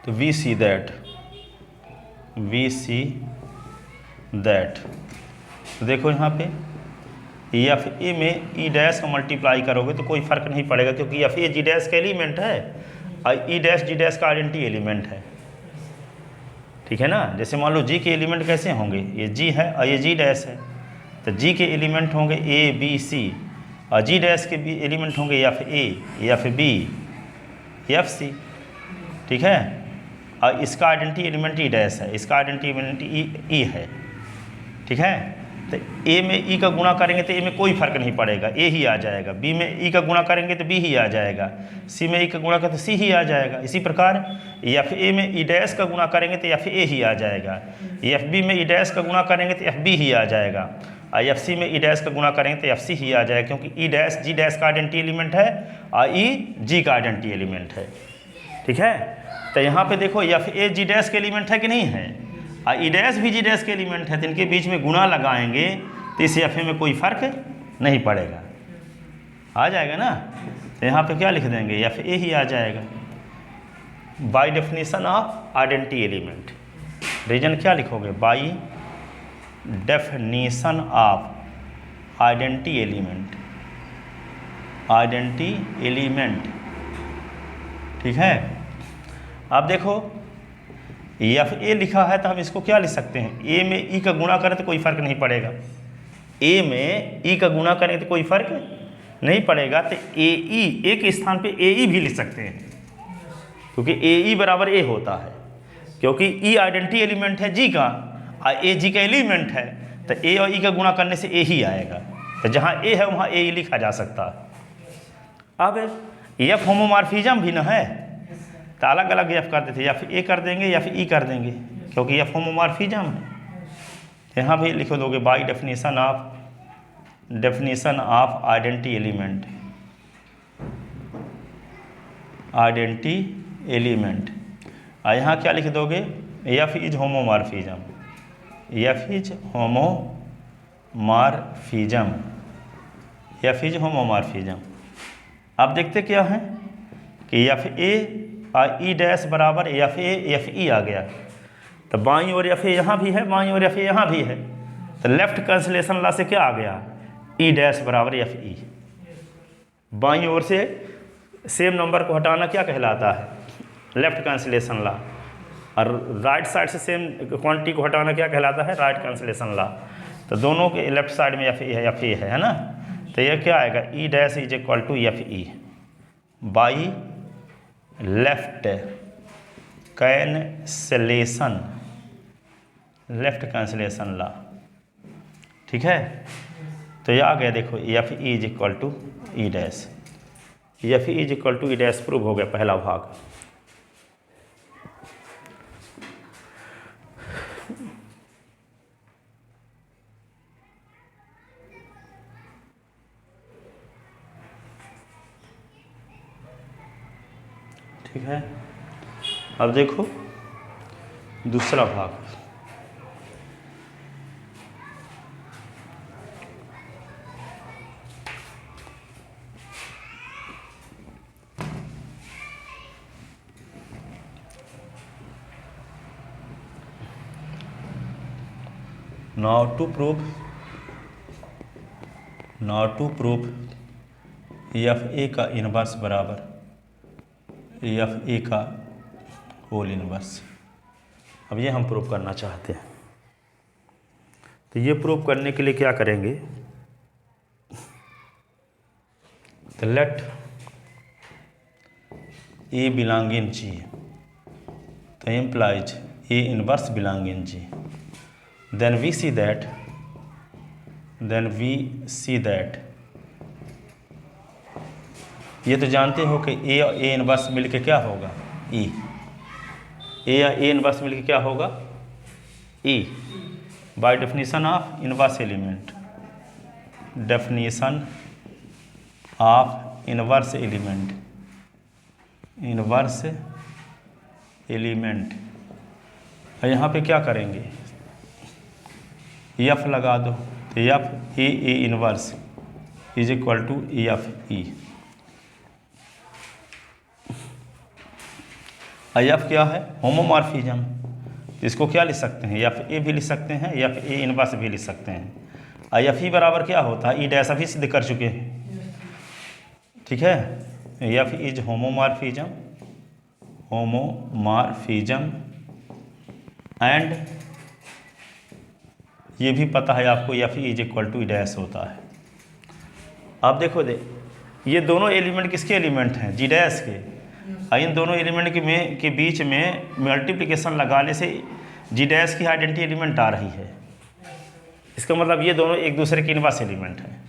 तो वी सी दैट तो देखो यहाँ पे एफ ए में ई डैश का मल्टीप्लाई करोगे तो कोई फर्क नहीं पड़ेगा, क्योंकि एफ ए जी डैश का एलिमेंट है और ई डैश जी डैश का आइडेंटिटी एलिमेंट है। ठीक है ना। जैसे मान लो जी के एलिमेंट कैसे होंगे, ये जी है और ये जी डैश है, तो जी के एलिमेंट होंगे ए बी सी और जी डैश के भी एलिमेंट होंगे F A F B F C. ठीक है। और इसका आइडेंटिटी एलिमेंट ई डैश है, इसका आइडेंटिटी एलिमेंट ई है। ठीक है। तो ए में ई का गुणा करेंगे तो ए में कोई फर्क नहीं पड़ेगा, ए ही आ जाएगा। बी में ई का गुणा करेंगे तो बी ही आ जाएगा। सी में ई का गुणा करें तो सी ही आ जाएगा। इसी प्रकार एफ ए में ई डैश का गुणा करेंगे तो एफ ए ही आ जाएगा। एफ बी में ई डैश का गुणा करेंगे तो एफ बी ही आ जाएगा। और एफ सी में ई डैश का गुणा करेंगे तो एफ सी ही आ जाएगा, क्योंकि ई डैश जी डैश का आइडेंटिटी एलिमेंट है और ई जी का आइडेंटिटी एलिमेंट है। ठीक है। तो यहाँ पे देखो एफ ए जी डैश के एलिमेंट है कि नहीं है, और ई डैश भी जी डैश के एलिमेंट है, तो इनके बीच में गुणा लगाएंगे तो इस एफ ए में कोई फर्क नहीं पड़ेगा, आ जाएगा ना। तो यहाँ पे क्या लिख देंगे, एफ ए ही आ जाएगा by definition of identity element. Reason क्या लिखोगे, by definition of identity element. ठीक है। अब देखो एफ ए लिखा है तो हम इसको क्या लिख सकते हैं, ए में ई का गुणा करें तो कोई फर्क नहीं पड़ेगा, ए में ई का गुणा करें तो कोई फर्क नहीं पड़ेगा। तो ए ई ए के स्थान पे ए ई भी लिख सकते हैं, क्योंकि ए ई बराबर ए होता है, क्योंकि ई आइडेंटिटी एलिमेंट है जी का और ए जी का एलिमेंट है, तो ए और ई का गुणा करने से ए ही आएगा। तो जहाँ ए है वहाँ ए ई लिखा जा सकता है। अब एफ होमोमॉर्फिज्म भी न है, तो अलग अलग एफ कर देते, या फिर ए कर देंगे या फिर ई कर देंगे। क्योंकि एफ होमोमॉर्फिज्म है। यहाँ भी लिख दोगे by definition of identity element. और यहाँ क्या लिख दोगे, F is homomorphism, F is homomorphism. अब देखते क्या है कि एफ ए ई डैश बराबर एफ ए एफ ई आ गया, तो बाईं ओर एफ ए यहाँ भी है, बाईं ओर एफ ए यहाँ भी है, तो लेफ्ट कैंसिलेशन लॉ से क्या आ गया, ई डैश बराबर एफ ई। बाईं ओर से सेम नंबर को हटाना क्या कहलाता है, लेफ्ट कैंसिलेशन लॉ, और राइट साइड से सेम क्वांटिटी को हटाना क्या कहलाता है, राइट कैंसिलेशन लॉ। तो दोनों के लेफ्ट साइड में एफ ए है ना, तो यह क्या आएगा, E dash is equal to F E by left cancellation law. ठीक है, तो ये आ गया, देखो F E is equal to E dash, F E is equal to E dash prove हो गया पहला भाग। ठीक है, अब देखो दूसरा भाग। Now to prove F A का इनवर्स बराबर एफ ए का होल इनवर्स। अब ये हम प्रूव करना चाहते हैं, तो ये प्रूव करने के लिए क्या करेंगे, तो late A belong in G, तो implies A inverse belong in G, then we see that ये तो जानते हो कि ए और ए इनवर्स मिलके क्या होगा, ई, ए और ए इनवर्स मिलके क्या होगा, E, by definition of inverse element, definition of inverse element. और यहाँ पे क्या करेंगे, एफ लगा दो, तो F A inverse is equal to F E. F क्या है, होमोमॉर्फिज्म, इसको क्या लिख सकते हैं, एफ ए भी लिख सकते हैं, एफ ए इनवर्स भी लिख सकते हैं। एफ ई बराबर क्या होता है, ई डैश अभी सिद्ध कर चुके हैं। ठीक है, एफ इज होमोमॉर्फिज्म एंड ये भी पता है आपको F E is equal to E dash होता है। अब देखो ये दोनों एलिमेंट किसके एलिमेंट हैं, जी डैश के। इन दोनों एलिमेंट के बीच में मल्टीप्लिकेशन लगाने से जी डैश की आइडेंटिटी एलिमेंट आ रही है। इसका मतलब ये दोनों एक दूसरे के इनवर्स एलिमेंट हैं,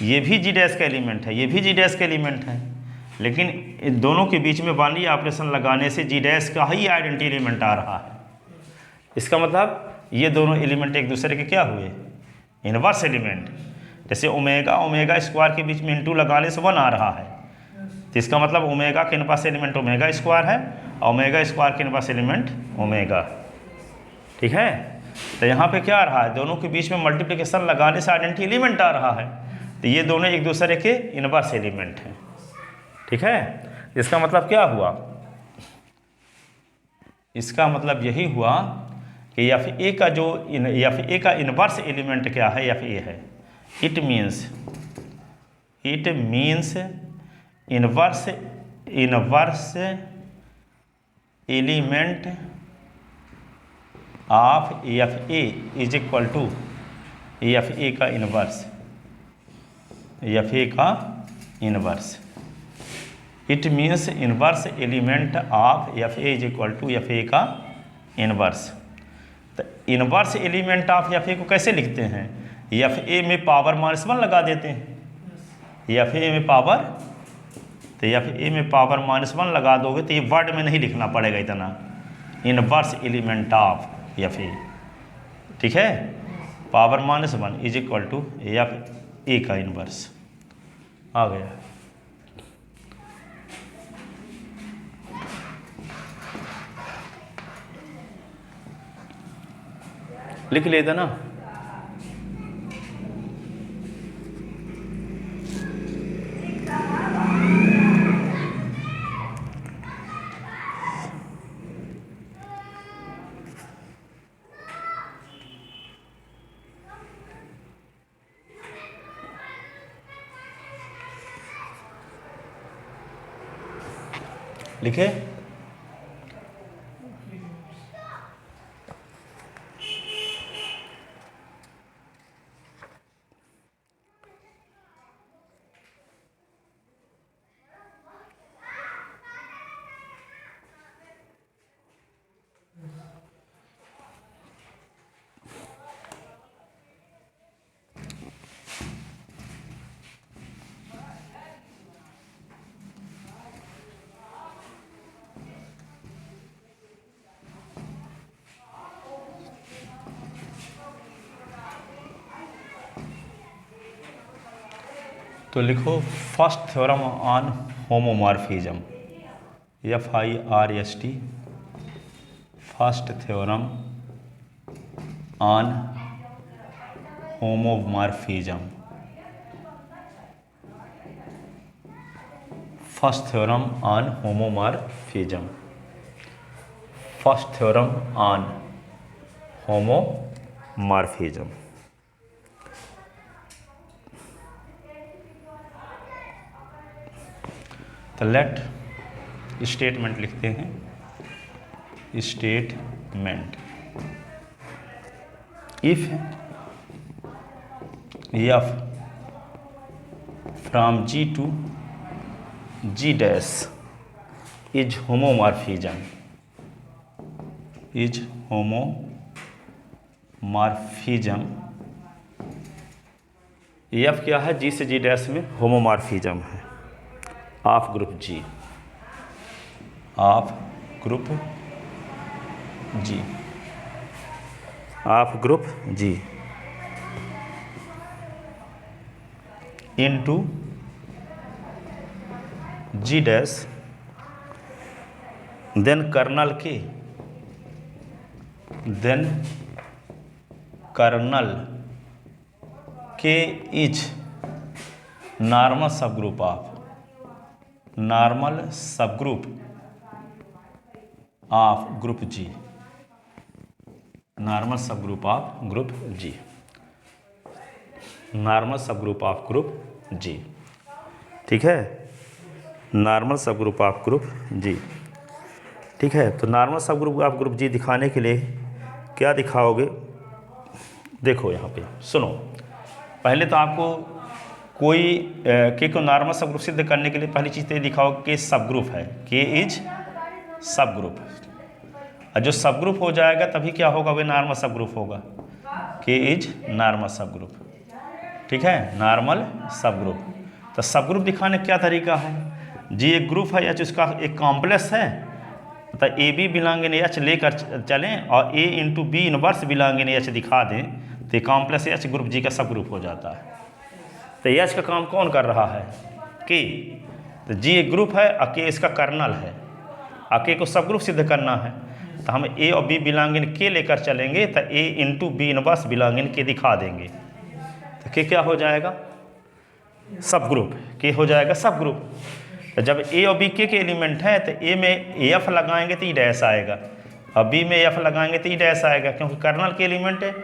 ये भी जी डैश का एलिमेंट है, ये भी जी डैश का एलिमेंट है, लेकिन इन दोनों के बीच में बाइनरी ऑपरेशन लगाने से जी डैश का ही आइडेंटिटी एलिमेंट आ रहा है। इसका मतलब ये दोनों एलिमेंट एक दूसरे के क्या हुए, इनवर्स एलिमेंट। जैसे ओमेगा स्क्वायर के बीच में इंटू लगाने से 1 आ रहा है, तो इसका मतलब ओमेगा के इनवर्स एलिमेंट ओमेगा स्क्वायर है, ओमेगा स्क्वायर के इनवर्स एलिमेंट ओमेगा। ठीक है, तो यहाँ पे क्या आ रहा है, दोनों के बीच में मल्टीप्लिकेशन लगाने से आइडेंटिटी एलिमेंट आ रहा है, तो ये दोनों एक दूसरे के इनवर्स एलिमेंट हैं। ठीक है, इसका मतलब क्या हुआ, इसका मतलब यही हुआ कि एफ ए का जो एफ ए का इनवर्स एलिमेंट क्या है, एफ ए है। It means inverse element of F A is equal to F A का इनवर्स, एफ ए का inverse. It means inverse element of F A is equal to F A का inverse. तो inverse element of F A को कैसे लिखते हैं, F ए में power -1 लगा देते हैं, एफ ए में पावर, तो एफ ए में पावर -1 लगा दोगे तो ये वर्ड में नहीं लिखना पड़ेगा इतना, inverse element of F A, ठीक है, power -1 is equal to F A का इनवर्स आ गया। लिख लेते ना, लिखे। तो लिखो first theorem on homomorphism, FIRST, first theorem on homomorphism, first theorem on homomorphism, first theorem on homomorphism. तो लेट स्टेटमेंट लिखते हैं, statement if F from G to G dash is homomorphism, is homomorphism, F क्या है, G से G dash में homomorphism है of group G, of group G, of group G into G dash, then kernel K, then kernel K is normal सब group of, normal सब group of group G, normal सब group of group G, normal सब group of group G, ठीक है, normal सब group of group G, ठीक है। तो नॉर्मल सब ग्रुप ऑफ ग्रुप G दिखाने के लिए क्या दिखाओगे, देखो यहाँ पे सुनो, पहले तो आपको कोई के को नॉर्मल सब ग्रुप सिद्ध करने के लिए पहली चीज़ तो ये दिखाओ कि सब ग्रुप है, के इज सब ग्रुप, और जो सब ग्रुप हो जाएगा तभी क्या होगा, वे नॉर्मल सब ग्रुप होगा, के इज नॉर्मल सब ग्रुप, ठीक है, नॉर्मल सब ग्रुप। तो सब ग्रुप दिखाने का क्या तरीका है, जी एक ग्रुप है, एच उसका एक कॉम्प्लेक्स है, तो A B belong in H लेकर चलें और A into B inverse belong in H दिखा दें, तो कॉम्प्लेक्स एच ग्रुप जी का सब ग्रुप हो जाता है। तो एच का काम कौन कर रहा है, के, तो जी एक ग्रुप है और के इसका कर्नल है, और के को सब ग्रुप सिद्ध करना है, तो हम ए और बी बिलोंग इन के लेकर चलेंगे, तो A into B inverse belong in K दिखा देंगे, तो के क्या हो जाएगा, सब ग्रुप, के हो जाएगा सब ग्रुप। तो जब ए और बी के एलिमेंट हैं तो ए में एफ लगाएंगे तो ई डैश आएगा, और बी में एफ लगाएंगे तो ई डैश आएगा, क्योंकि कर्नल के एलिमेंट है,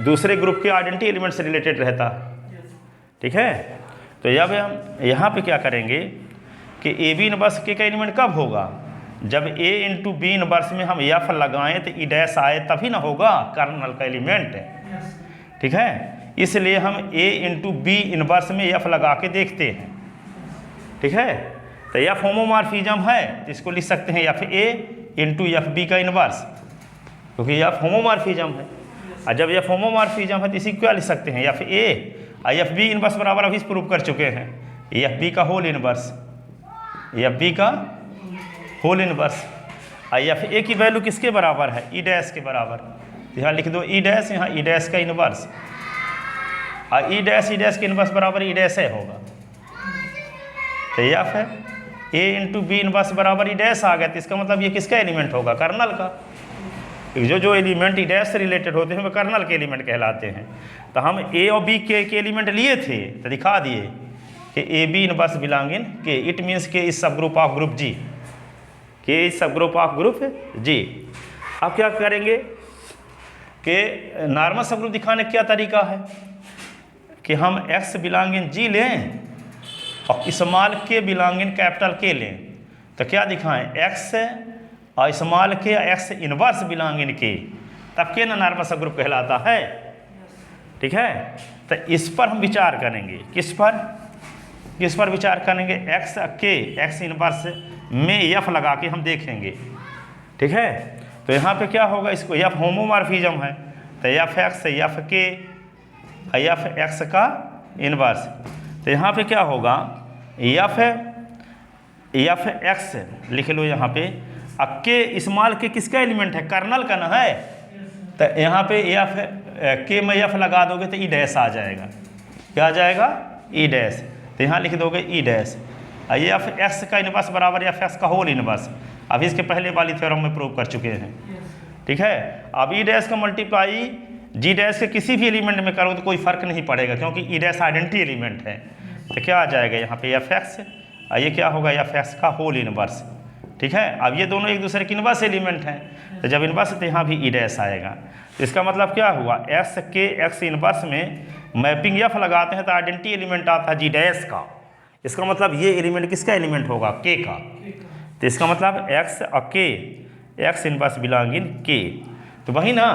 दूसरे ग्रुप के आइडेंटिटी एलिमेंट से रिलेटेड रहता है, ठीक है। तो जब हम यहाँ पे क्या करेंगे कि ए बी इनवर्स के का एलिमेंट कब होगा, जब ए इंटू बी इनवर्स में हम एफ लगाएं तो ई डैश आए, तभी ना होगा कर्नल का एलिमेंट, ठीक है। इसलिए हम ए इंटू बी इनवर्स में एफ लगा के देखते हैं, ठीक है। तो एफ होमोमॉर्फिज्म है तो इसको लिख सकते हैं F A into F B का इनवर्स, क्योंकि एफ होमोमॉर्फिज्म है, और जब एफ होमोमॉर्फिज्म है तो इसी को क्या लिख सकते हैं, एफ ए और एफ बी इनवर्स बराबर अभी प्रूव कर चुके हैं, एफ बी का होल इनवर्स, एफ बी का whole inverse, I F A की वैल्यू किसके बराबर है, ई डैश के बराबर। यहाँ लिख दो ई डैश, यहाँ ई डैश का इनवर्स, और ई डैश के इनवर्स बराबर ई डैश है होगा। तो एफ है ए इंटू बी इनवर्स बराबर ई डैश आ गया, तो इसका मतलब ये किसका एलिमेंट होगा, कर्नल का। जो एलिमेंट ई डैश से रिलेटेड होते हैं वे कर्नल के एलिमेंट कहलाते हैं। तो हम ए और बी के एलिमेंट लिए थे तो दिखा दिए कि ए बी इनवर्स बिलोंगिंग के, इट मीन्स के इस सब ग्रुप ऑफ ग्रुप जी, के इस सब ग्रुप ऑफ ग्रुप जी। अब क्या करेंगे कि नॉर्मल सब ग्रुप दिखाने का क्या तरीका है कि हम एक्स बिलोंगिंग जी लें और स्मॉल के बिलोंगिंग कैपिटल के लें। तो क्या दिखाएं, एक्स और स्मॉल के एक्स इनवर्स बिलोंगिंग के, तब के ना नॉर्मल सब ग्रुप कहलाता है। ठीक है, तो इस पर हम विचार करेंगे। किस पर विचार करेंगे, एक्स के एक्स इनवर्स में एफ लगा के हम देखेंगे। ठीक है, तो यहाँ पे क्या होगा, इसको एफ होमोमॉर्फिज्म है, तो एफ एक्स एफ के एफ एक्स का इनवर्स। तो यहाँ पे क्या होगा, एफ एक्स लिख लो यहाँ पे, के स्मॉल के किसका एलिमेंट है, कर्नल का ना है। तो यहाँ पे एफ के में एफ लगा दोगे तो ई डैश आ जाएगा। क्या आ जाएगा, ई डैश। तो यहाँ लिख दोगे ई डैश, एफ एक्स का इनवर्स बराबर एफ एक्स का होल इनवर्स। अभी इसके पहले वाली थ्योरम में प्रूव कर चुके हैं। ठीक है, अब ई डैश का मल्टीप्लाई जी डैश के किसी भी एलिमेंट में करो तो कोई फर्क नहीं पड़ेगा, क्योंकि ई डैश आइडेंटिटी एलिमेंट है। तो क्या आ जाएगा यहाँ पे एफ एक्स, ये क्या होगा, एफ एक्स का होल इनवर्स। ठीक है, अब ये दोनों एक दूसरे के इनवर्स एलिमेंट हैं, तो जब इनवर्स तो यहाँ भी ई डैश आएगा। तो इसका मतलब क्या हुआ, एक्स के एक्स इनवर्स में मैपिंग एफ लगाते हैं तो आइडेंटिटी एलिमेंट आता है जी डैश का। इसका मतलब ये एलिमेंट किसका एलिमेंट होगा, के का। तो इसका मतलब एक्स और के एक्स इनवर्स बिलोंगिंग के। तो वही ना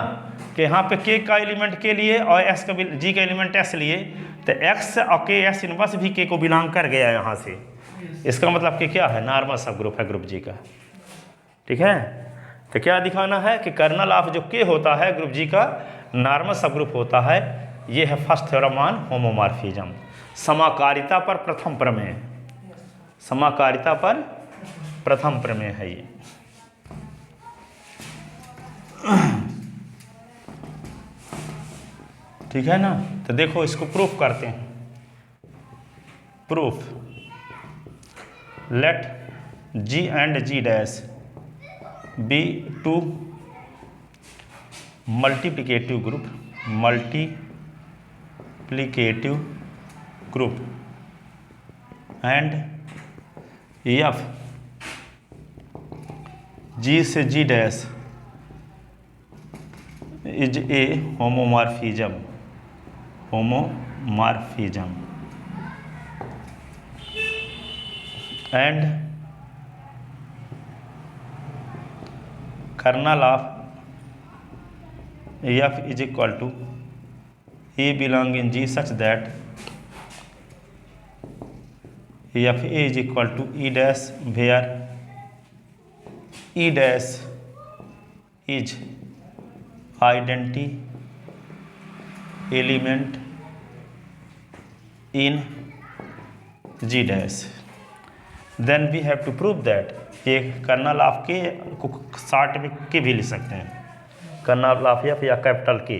कि यहाँ पे के का एलिमेंट के लिए और एक्स का जी का एलिमेंट एक्स लिए, तो एक्स और के एक्स इनवर्स भी के को बिलोंग कर गया यहाँ से। इसका मतलब कि क्या है, नॉर्मल सब ग्रुप है ग्रुप जी का। ठीक है, तो क्या दिखाना है कि कर्नल ऑफ जो के होता है ग्रुप जी का नॉर्मल सब ग्रुप होता है। ये है फर्स्ट थ्योरम ऑन होमोमॉर्फिज्म, समाकारिता पर प्रथम प्रमेय। समाकारिता पर प्रथम प्रमेय है ये। ठीक है ना, तो देखो इसको प्रूफ करते हैं। Proof, let G and G dash be two multiplicative group, multiplicative group and F G से G dash is a homomorphism, homomorphism and kernel of F is equal to A belong in G such that F A is equal to E dash where E dash is identity element in G dash. Then we have to prove that, ये kernel of K को short में K भी लिख सकते हैं, kernel of F या capital K.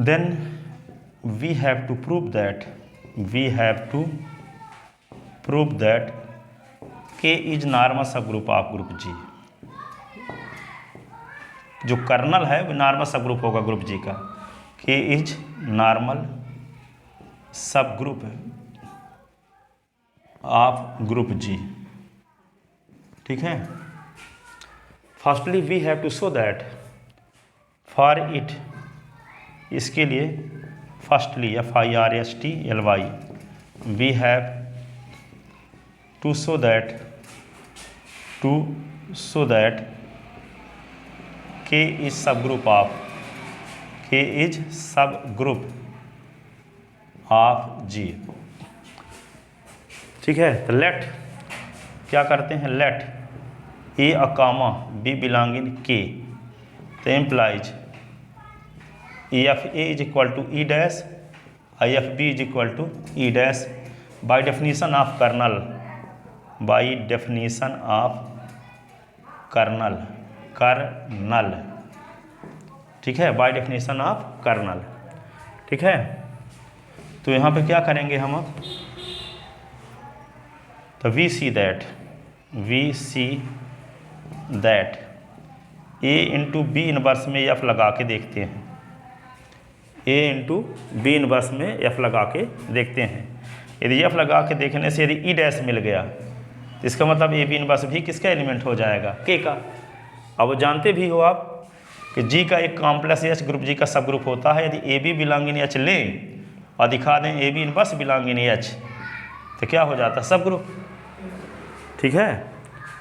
Then we have to prove that K is normal सब group of group G. जो कर्नल है वो नॉर्मल सब ग्रुप होगा ग्रुप जी का। के इज नॉर्मल सब ग्रुप ऑफ ग्रुप जी। ठीक है, firstly we have to show that for it, इसके लिए firstly FIRSTLY we have to show that K is sub group of, के इज सब ग्रुप ऑफ जी। ठीक है, तो लेट क्या करते हैं, लेट ए अकामा बी बिलोंगिंग के, तो employees F A is equal to E dash I F B is equal to E dash by definition of kernel, by definition of kernel, kernel, ठीक है, बाय डेफिनेशन ऑफ कर्नल, ठीक है। तो यहाँ पे क्या करेंगे हम अब, तो we see that A into B inverse में एफ लगा के देखते हैं, ए इंटू बी इनवर्स में एफ लगा के देखते हैं। यदि एफ लगा के देखने से यदि ई डैश मिल गया तो इसका मतलब ए बी इनवर्स भी किसका एलिमेंट हो जाएगा, के का। अब जानते भी हो आप कि जी का एक कॉम्प्लेक्स एच ग्रुप जी का सब ग्रुप होता है। यदि A B belong in H लें और दिखा दें A B inverse belong in H तो क्या हो जाता है, सब ग्रुप, ठीक है।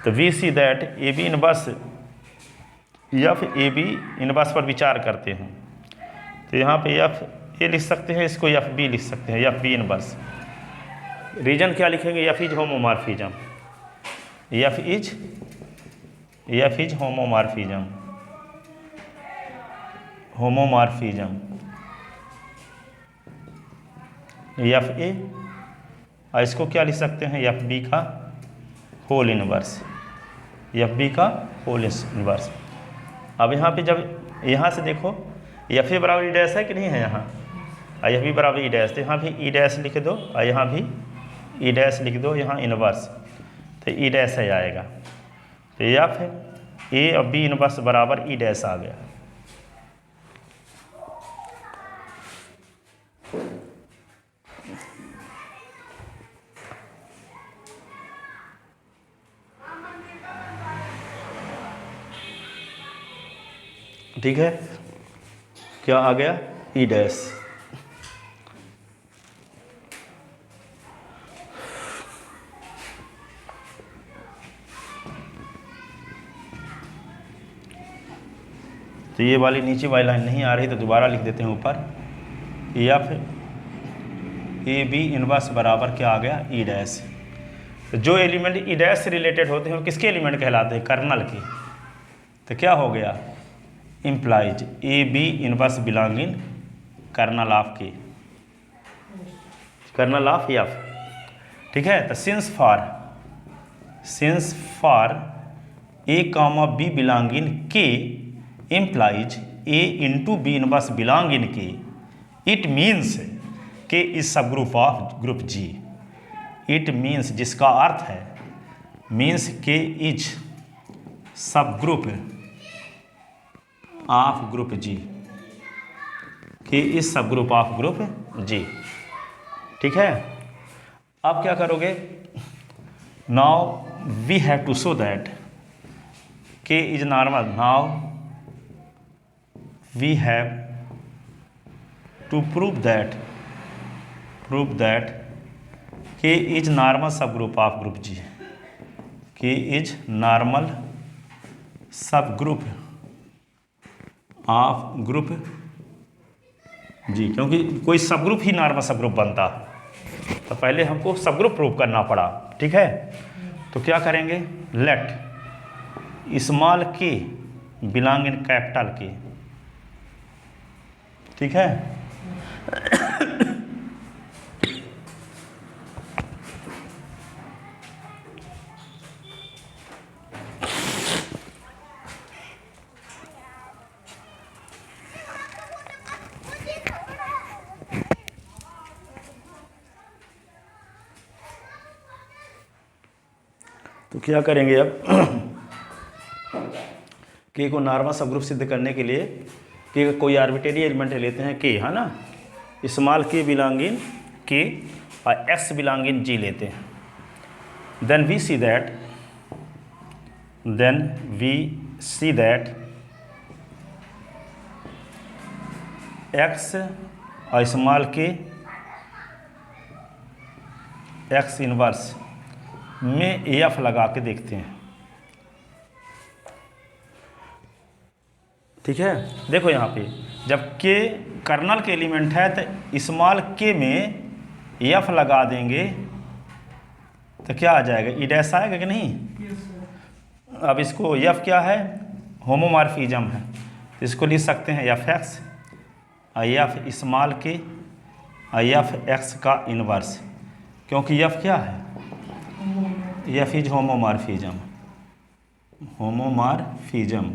तो we see that A B inverse F A B inverse पर विचार करते हैं। तो यहाँ पे एफ ए लिख सकते हैं, इसको एफ बी लिख सकते हैं, एफ बी इनवर्स। रीजन क्या लिखेंगे, F is homomorphism, F is homomorphism, homomorphism F A, और इसको क्या लिख सकते हैं, एफ बी का होल इनवर्स, एफ बी का होल इनवर्स। अब यहाँ पे जब यहाँ से देखो एफ ए बराबर ई डैश है कि नहीं है, यहाँ एफ बी बराबर ई डैश, तो यहाँ भी ई डैश लिख दो और यहाँ भी ई डैश लिख दो, यहाँ इनवर्स तो ई डैश है आएगा। तो एफ ए और बी इनवर्स बराबर ई डैश आ गया। ठीक है, क्या आ गया, ई डैश। तो ये वाली नीचे वाली लाइन नहीं आ रही तो दोबारा लिख देते हैं ऊपर, एफ ए बी इनवर्स बराबर क्या आ गया, ई डैश। तो जो एलिमेंट ई डैश से रिलेटेड होते हैं वो किसके एलिमेंट कहलाते हैं, कर्नल के। तो क्या हो गया, implies A B inverse belong in kernel of K, kernel of F, ठीक है। तो since for A comma B belong in K implies A into B inverse belong in K, it means K is sub group of group G. It means जिसका अर्थ है, means K is sub group of group G, K is sub group of group G, ठीक है। अब क्या करोगे, now we have to show that K is normal, now we have to prove that K is normal सब group of group G, K is normal सब group of group G, क्योंकि कोई sub group ही normal सब group बनता है, तो पहले हमको सब ग्रुप प्रूव करना पड़ा, ठीक है। तो क्या करेंगे, लेट स्मॉल के बिलोंग इन कैपिटल के, ठीक है। तो क्या करेंगे अब, के को नॉर्मल सब ग्रुप सिद्ध करने के लिए के का कोई आर्बिट्रेरी एलिमेंट लेते हैं के, है ना, स्मॉल के बिलोंग इन के और एक्स बिलोंग इन जी लेते हैं। Then we see that X और स्मॉल के एक्स इनवर्स में एफ लगा के देखते हैं, ठीक है। देखो यहाँ पे जब के कर्नल के एलिमेंट है तो स्मॉल के में एफ लगा देंगे तो क्या आ जाएगा, ई डैश आएगा कि नहीं। अब इसको एफ क्या है, होमोमॉर्फिज्म है, तो इसको लिख सकते हैं F x I F small के आई एफ एक्स का इनवर्स, क्योंकि एफ क्या है, एफ इज होमोमॉर्फिज्म, होमोमॉर्फिज्म।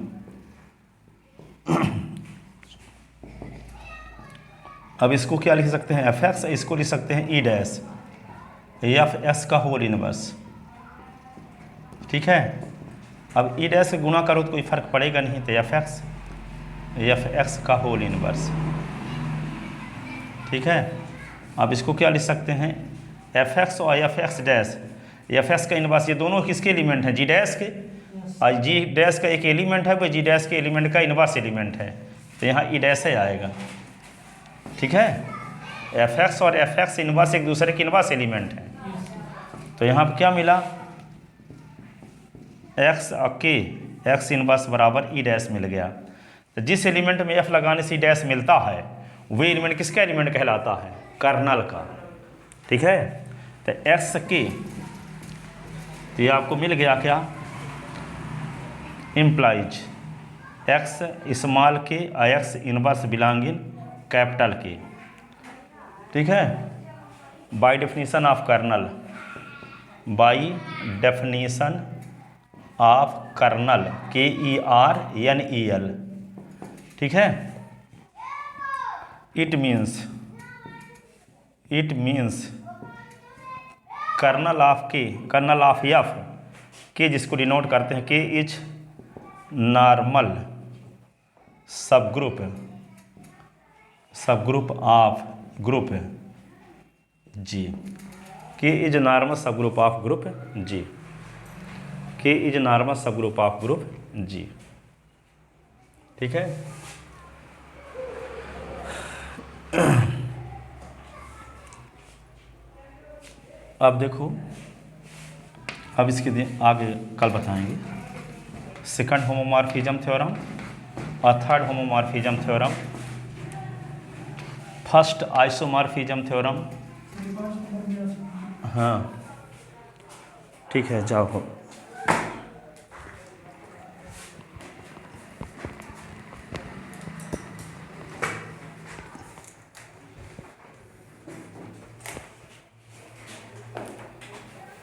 अब इसको क्या लिख सकते हैं, एफ एक्स, इसको लिख सकते हैं ई डैश एफ एक्स का होल इनवर्स। ठीक है, अब ई डैश से गुणा करो तो कोई फर्क पड़ेगा नहीं, तो एफ एक्स का होल इनवर्स। ठीक है, अब इसको क्या लिख सकते हैं, एफ एक्स और F x dash, F x का इनवर्स, ये दोनों किसके एलिमेंट हैं, जी डैश के, और जी डैश का एक एलिमेंट है, वो जी डैश के एलिमेंट का इनवर्स एलिमेंट है, तो यहाँ ई डैश ही आएगा। ठीक है, एफ एक्स और एफ एक्स इनवर्स एक दूसरे के इनवर्स एलिमेंट हैं, तो यहाँ पर क्या मिला, एक्स के एक्स इनवर्स बराबर ई डैश मिल गया। तो जिस एलिमेंट में एफ लगाने से ई डैश मिलता है वही एलिमेंट किसका एलिमेंट कहलाता है, कर्नल का। ठीक है, तो एक्स के, तो ये आपको मिल गया क्या, इम्प्लाइज एक्स स्मॉल के X inverse belonging capital K. ठीक है, by definition of kernel, by definition of kernel, KERNEL। ठीक है, it means kernel of K, kernel of F K जिसको डिनोट करते हैं, K is normal subgroup of group G, K is normal subgroup of group G, K is normal subgroup of group G. ठीक है, अब देखो, अब इसके आगे कल बताएंगे सेकंड होमोमॉर्फिज्म थ्योरम और third homomorphism theorem, first isomorphism theorem. हाँ ठीक है, जाओ।